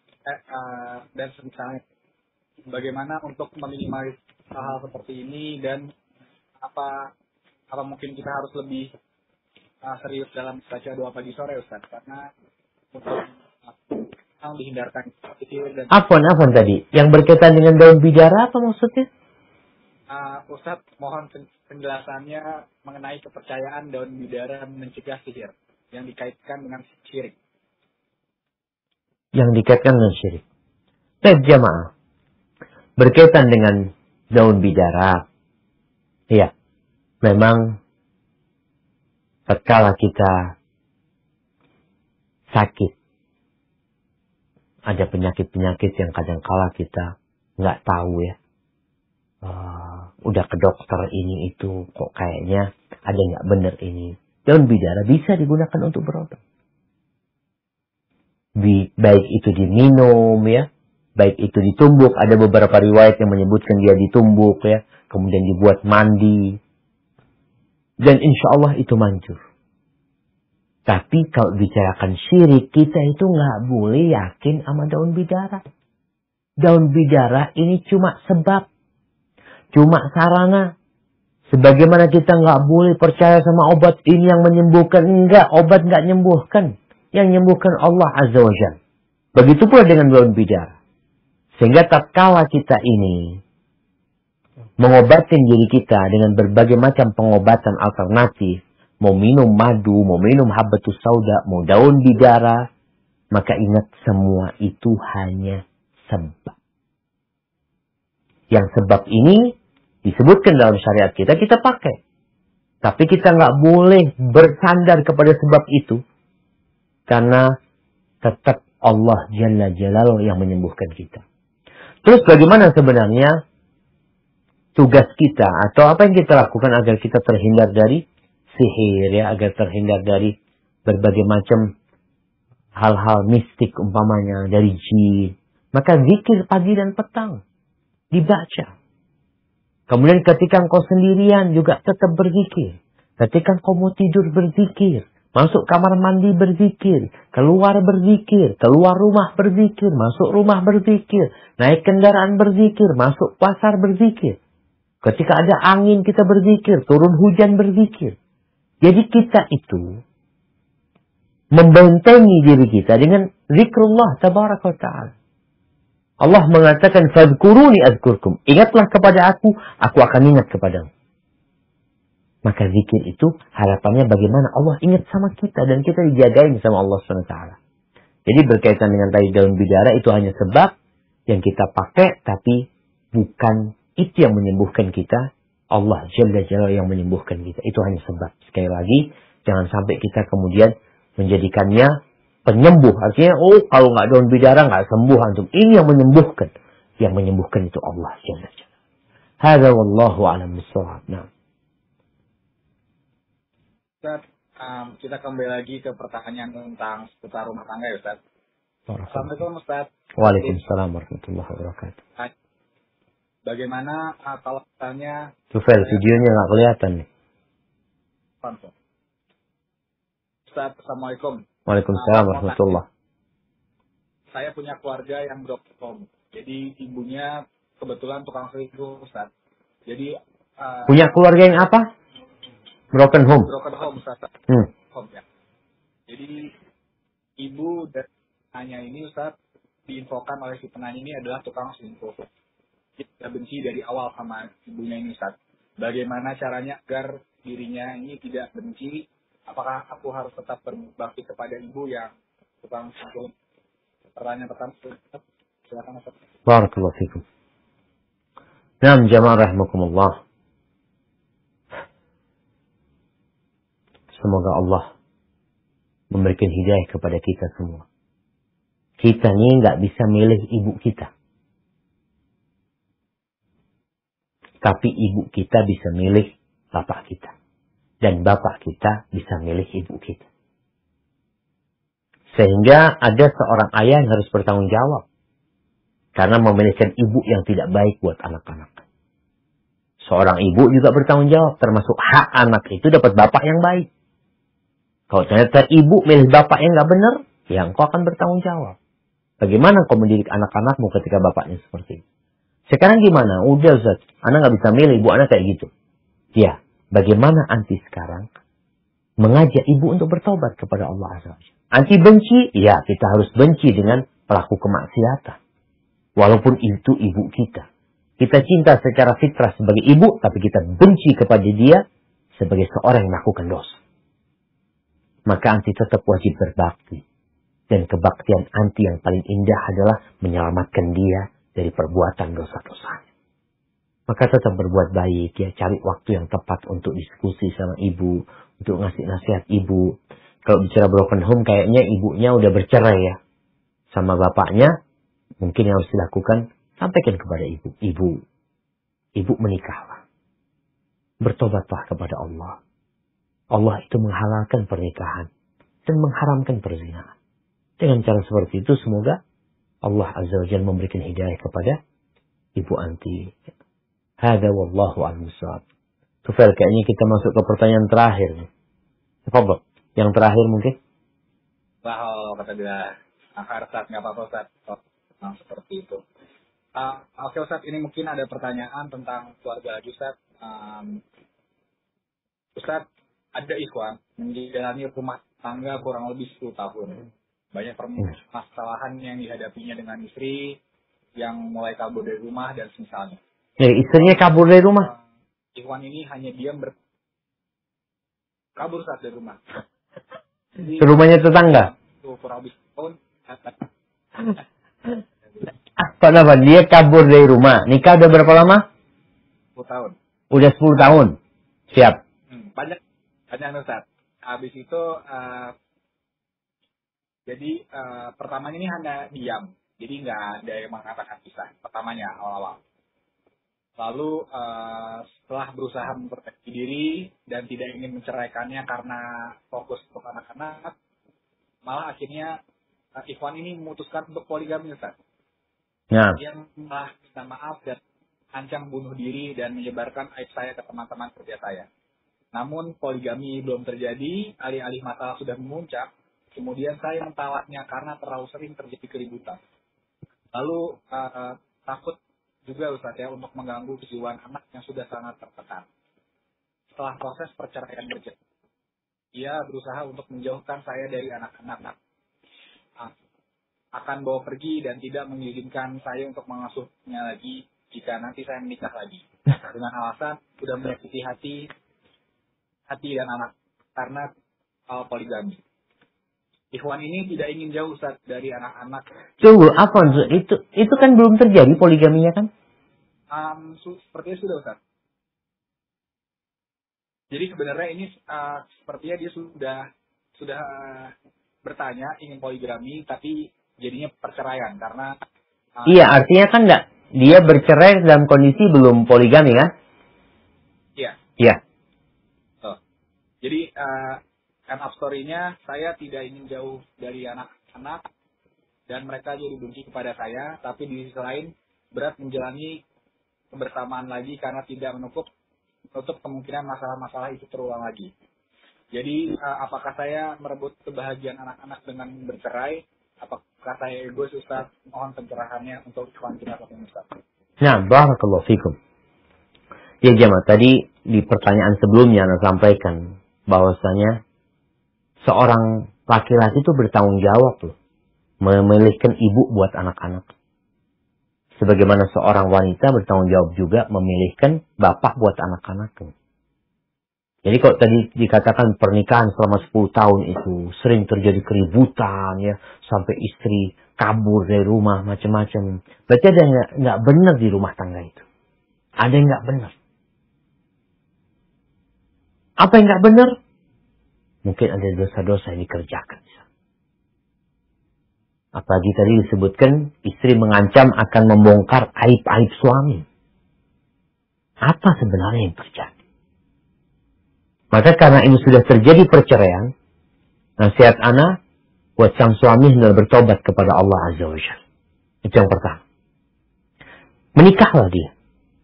dan semisalnya. Bagaimana untuk meminimalis hal-hal seperti ini, dan apa mungkin kita harus lebih serius dalam baca doa pagi sore, Ustaz, karena untuk dihindarkan sihir dan... Afwan tadi, yang berkaitan dengan daun bidara apa maksudnya? Ustaz, mohon penjelasannya mengenai kepercayaan daun bidara mencegah sihir yang dikaitkan dengan syirik. Yang dikaitkan dengan syirik. Baik jamaah, berkaitan dengan daun bidara, ya, memang tatkala kita sakit, ada penyakit-penyakit yang kadang-kala kita nggak tahu ya. Udah ke dokter ini itu kok kayaknya ada nggak benar ini. Daun bidara bisa digunakan untuk berobat. Baik itu diminum ya, baik itu ditumbuk. Ada beberapa riwayat yang menyebutkan dia ditumbuk ya, kemudian dibuat mandi. Dan insya Allah itu manjur. Tapi kalau bicarakan syirik, kita itu nggak boleh yakin sama daun bidara. Daun bidara ini cuma sebab. Cuma sarana. Sebagaimana kita nggak boleh percaya sama obat ini yang menyembuhkan. Enggak, obat nggak menyembuhkan. Yang menyembuhkan Allah Azza wa Jalla. Begitu pula dengan daun bidara. Sehingga tatkala kita ini mengobatin diri kita dengan berbagai macam pengobatan alternatif. Mau minum madu, mau minum habatus sauda, mau daun bidara. Maka ingat semua itu hanya sebab. Yang sebab ini disebutkan dalam syariat kita pakai. Tapi kita nggak boleh bersandar kepada sebab itu. Karena tetap Allah Jalla Jalaluhu yang menyembuhkan kita. Terus bagaimana sebenarnya tugas kita atau apa yang kita lakukan agar kita terhindar dari sihir ya, agar terhindar dari berbagai macam hal-hal mistik umpamanya dari jin. Maka zikir pagi dan petang dibaca. Kemudian ketika engkau sendirian juga tetap berzikir. Ketika engkau mau tidur berzikir. Masuk kamar mandi berzikir. Keluar berzikir. Keluar rumah berzikir. Masuk rumah berzikir. Naik kendaraan berzikir. Masuk pasar berzikir. Ketika ada angin kita berzikir. Turun hujan berzikir. Jadi kita itu membentengi diri kita dengan zikrullah tabaraka wa ta'ala. Allah mengatakan, "Fadhkuruni adzkurkum." Ingatlah kepada aku akan ingat kepadamu. Maka zikir itu harapannya bagaimana Allah ingat sama kita dan kita dijagain sama Allah SWT. Jadi berkaitan dengan tadi daun bidara itu hanya sebab yang kita pakai, tapi bukan itu yang menyembuhkan kita. Allah Jalla Jalla yang menyembuhkan kita. Itu hanya sebab. Sekali lagi, jangan sampai kita kemudian menjadikannya penyembuh. Artinya, kalau nggak daun bidara nggak sembuh antum. Ini yang menyembuhkan. Yang menyembuhkan itu Allah Jalla Jalla. Hadza wallahu a'lam bissawab. Nah. Ustaz, kita kembali lagi ke pertanyaan tentang seputar rumah tangga ya Ustaz. Assalamualaikum Ustaz. Waalaikumsalam warahmatullahi wabarakatuh. Bagaimana kalau misalnya... Tufel, videonya nggak kelihatan nih. Ustaz, Assalamualaikum. Waalaikumsalam warahmatullahi. Saya punya keluarga yang broken home. Jadi ibunya kebetulan tukang selingkuh Ustaz. Jadi... punya keluarga yang apa? Broken home. Broken home, Ustaz. Home, ya. Jadi, ibu dan penanya ini, Ustaz, diinfokan oleh si penanya ini adalah tukang selingkuh. Kita benci dari awal sama ibunya ini, Ustaz. Bagaimana caranya agar dirinya ini tidak benci? Apakah aku harus tetap berbakti kepada ibu yang tukang selingkuh? Pertanyaan pertama, silakan, Ustaz. Barakallahu fikum. Naam, jamaah rahimakumullah. Semoga Allah memberikan hidayah kepada kita semua. Kita ini nggak bisa milih ibu kita. Tapi ibu kita bisa milih bapak kita. Dan bapak kita bisa milih ibu kita. Sehingga ada seorang ayah yang harus bertanggung jawab. Karena memilihkan ibu yang tidak baik buat anak-anak. Seorang ibu juga bertanggung jawab. Termasuk hak anak itu dapat bapak yang baik. Kalau ternyata ibu milih bapak yang nggak benar, ya engkau akan bertanggung jawab. Bagaimana engkau mendidik anak-anakmu ketika bapaknya seperti itu? Sekarang gimana? Udah Ustaz, anak nggak bisa milih, ibu anak kayak gitu. Ya, bagaimana anti sekarang mengajak ibu untuk bertobat kepada Allah Azza wa Jalla? Anti benci? Ya, kita harus benci dengan pelaku kemaksiatan. Walaupun itu ibu kita. Kita cinta secara fitrah sebagai ibu, tapi kita benci kepada dia sebagai seorang yang melakukan dosa. Maka anti tetap wajib berbakti. Dan kebaktian anti yang paling indah adalah menyelamatkan dia dari perbuatan dosa-dosanya. Maka tetap berbuat baik, ya, cari waktu yang tepat untuk diskusi sama ibu, untuk ngasih nasihat ibu. Kalau bicara broken home, kayaknya ibunya udah bercerai ya sama bapaknya. Mungkin yang harus dilakukan, sampaikan kepada ibu. Ibu menikahlah. Bertobatlah kepada Allah. Allah itu menghalalkan pernikahan dan mengharamkan perzinahan. Dengan cara seperti itu, semoga Allah Azza wa Jalla memberikan hidayah kepada ibu anti. Hada wallahu a'lam bishawab. Tufel, kayaknya kita masuk ke pertanyaan terakhir nih. Tafadhol. Yang terakhir mungkin? Wah, kata dia. Ustaz, nggak apa-apa Ustaz. Seperti itu. Oke Ustaz, ini mungkin ada pertanyaan tentang keluarga lagi Ustaz. Ustaz, ada ikhwan menjalani rumah tangga kurang lebih 10 tahun. Banyak permasalahan yang dihadapinya dengan istri yang mulai kabur dari rumah dan semisalnya. Istrinya kabur dari rumah? Ikhwan ini hanya diam kabur saat dari rumah. Jadi, rumahnya tetangga? Kurang lebih tahun. Kenapa? Dia kabur dari rumah. Nikah udah berapa lama? 10 tahun. Udah 10 tahun. Siap. Banyak Ustaz. Habis itu jadi pertamanya ini hanya diam. Jadi nggak ada yang mengatakan pisah. Pertamanya awal-awal. Lalu setelah berusaha memperbaiki diri dan tidak ingin menceraikannya karena fokus untuk anak-anak, malah akhirnya ikhwan ini memutuskan untuk poligami Ustaz. Ya. Dia malah minta maaf dan ancam bunuh diri dan menyebarkan aib saya ke teman-teman kerja saya. Namun poligami belum terjadi, alih-alih masalah sudah memuncak, kemudian saya mentalaknya karena terlalu sering terjadi keributan. Lalu takut juga Ustaz ya untuk mengganggu kejiwaan anak yang sudah sangat tertekan. Setelah proses perceraian berjalan, ia berusaha untuk menjauhkan saya dari anak-anak. akan bawa pergi dan tidak mengizinkan saya untuk mengasuhnya lagi jika nanti saya menikah lagi. Dengan alasan sudah menyakiti hati dan anak karena poligami. Ikhwan ini tidak ingin jauh Ustaz dari anak-anak. Tunggu, apa itu kan belum terjadi poligaminya kan? Sepertinya sudah Ustaz. Jadi sebenarnya ini sepertinya dia sudah bertanya ingin poligami tapi jadinya perceraian karena iya, artinya kan enggak dia bercerai dalam kondisi belum poligami kan? Iya. Iya. Jadi end of story-nya saya tidak ingin jauh dari anak-anak dan mereka jadi benci kepada saya, tapi di sisi lain berat menjalani kebersamaan lagi karena tidak menutup kemungkinan masalah-masalah itu terulang lagi. Jadi apakah saya merebut kebahagiaan anak-anak dengan bercerai? Apakah saya egois Ustaz? Mohon pencerahannya untuk ikhwan kita Ustaz. Nah, barakallahu fikum. Ya jemaah, tadi di pertanyaan sebelumnya Anda sampaikan bahwasanya seorang laki-laki itu bertanggung jawab loh, memilihkan ibu buat anak-anak. Sebagaimana seorang wanita bertanggung jawab juga memilihkan bapak buat anak-anak. Jadi kalau tadi dikatakan pernikahan selama 10 tahun itu sering terjadi keributan ya, sampai istri kabur dari rumah macam-macam. Berarti ada yang nggak benar di rumah tangga itu. Ada yang nggak benar. Apa yang nggak benar? Mungkin ada dosa-dosa yang dikerjakan. Apalagi tadi disebutkan istri mengancam akan membongkar aib-aib suami. Apa sebenarnya yang terjadi? Maka karena ini sudah terjadi perceraian, nasihat ana buat sang suami hendaklah bertobat kepada Allah Azza wa Jalla. Itu yang pertama. Menikahlah dia.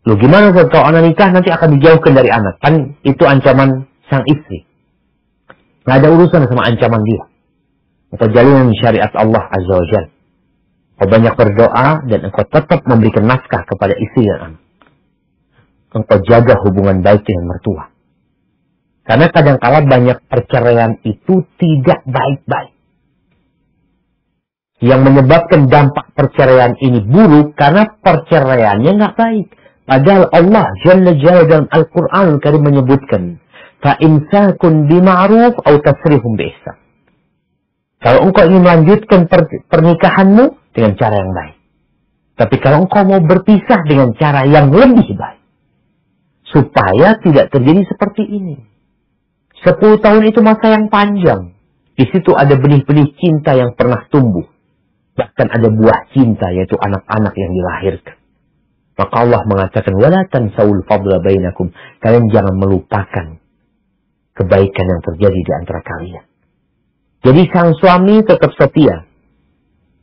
Loh gimana kalau anak nikah nanti akan dijauhkan dari anak? Kan itu ancaman sang istri. Nggak ada urusan sama ancaman dia. Engkau jalin syariat Allah Azza wa Jalla. Engkau banyak berdoa dan engkau tetap memberikan nafkah kepada istri dan anak. Engkau jaga hubungan baik dengan mertua. Karena kadang-kala banyak perceraian itu tidak baik-baik. Yang menyebabkan dampak perceraian ini buruk karena perceraiannya nggak baik. Padahal Allah Jalla Jalla dalam Al-Quran Al-Karim menyebutkan, فَإِمْسَاكٌ بِمَعْرُوفٍ أَوْ تَسْرِيحٌ بِإِحْسَانٍ. Kalau engkau ingin melanjutkan pernikahanmu dengan cara yang baik. Tapi kalau engkau mau berpisah dengan cara yang lebih baik. Supaya tidak terjadi seperti ini. 10 tahun itu masa yang panjang. Di situ ada benih-benih cinta yang pernah tumbuh. Bahkan ada buah cinta yaitu anak-anak yang dilahirkan. Maka Allah mengatakan, وَلَا تَنْسَوُا الْفَضْلَ بَيْنَكُمْ. Kalian jangan melupakan kebaikan yang terjadi di antara kalian. Jadi sang suami tetap setia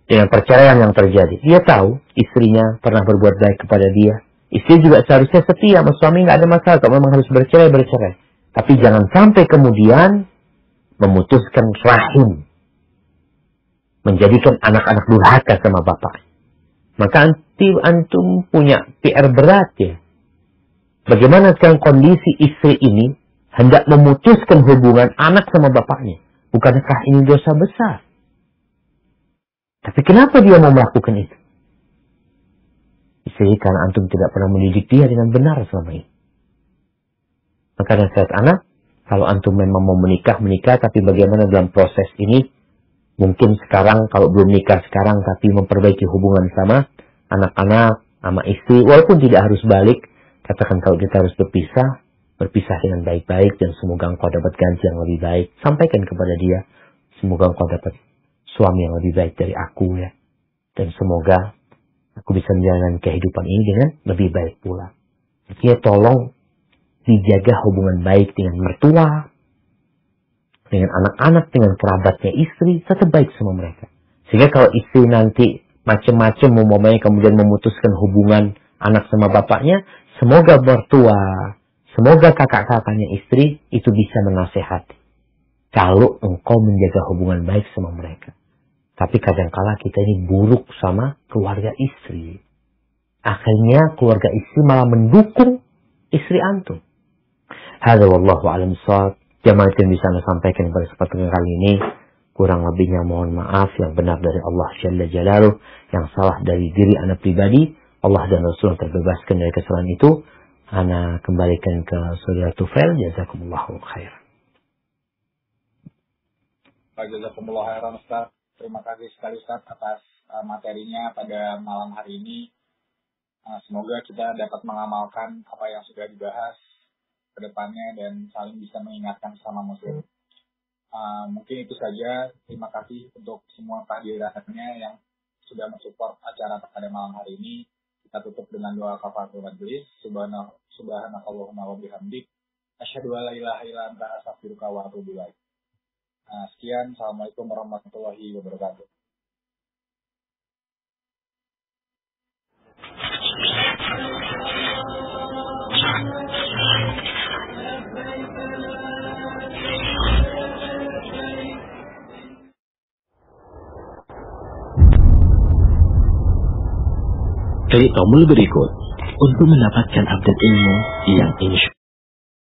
dengan perceraian yang terjadi. Dia tahu istrinya pernah berbuat baik kepada dia. Istri juga seharusnya setia sama suami, nggak ada masalah. Kalau memang harus bercerai. Tapi jangan sampai kemudian memutuskan rahim. Menjadikan anak-anak durhaka sama bapak. Maka antum punya PR berat ya. Bagaimana sekarang kondisi istri ini hendak memutuskan hubungan anak sama bapaknya. Bukankah ini dosa besar? Tapi kenapa dia mau melakukan itu? Istri karena antum tidak pernah mendidik dia dengan benar selama ini. Maka nasihat anak, kalau antum memang mau menikah, tapi bagaimana dalam proses ini, mungkin sekarang, kalau belum nikah sekarang, tapi memperbaiki hubungan sama anak-anak, sama istri, walaupun tidak harus balik, katakan kalau kita harus berpisah dengan baik-baik, dan semoga engkau dapat ganti yang lebih baik. Sampaikan kepada dia, semoga engkau dapat suami yang lebih baik dari aku ya. Dan semoga aku bisa menjalani kehidupan ini dengan lebih baik pula. Jadi tolong dijaga hubungan baik dengan mertua, dengan anak-anak, dengan kerabatnya istri, tetap baik sama mereka. Sehingga kalau istri nanti macam-macam umpamanya kemudian memutuskan hubungan anak sama bapaknya, semoga mertua, semoga kakak-kakaknya istri itu bisa menasehati. Kalau engkau menjaga hubungan baik sama mereka. Tapi kadang-kala kita ini buruk sama keluarga istri. Akhirnya keluarga istri malah mendukung istri antum. Hadza wallahu a'lam bissawab. Jamaah yang bisa Anda sampaikan pada kesempatan kali ini. Kurang lebihnya mohon maaf, yang benar dari Allah Jalla Jalaluh, yang salah dari diri ana pribadi. Allah dan Rasul terbebaskan dari kesalahan itu. Ana kembalikan ke Saudara Tufail. Jazakumullahu khairan. Jazakumullah khairan Ustaz. Terima kasih sekali Ustaz atas materinya pada malam hari ini. Semoga kita dapat mengamalkan apa yang sudah dibahas ke depannya dan saling bisa mengingatkan sama muslim. Mungkin itu saja. Terima kasih untuk semua kehadirannya yang sudah mensupport acara pada malam hari ini. Kita tutup dengan doa kafaratul majelis. Subhanakallahumma wa bihamdik, asyhadu an la ilaha illa anta, astaghfiruka wa atubu ilaik. Sekian, assalamualaikum warahmatullahi wabarakatuh. Klik tombol berikut untuk mendapatkan update ilmu yang insya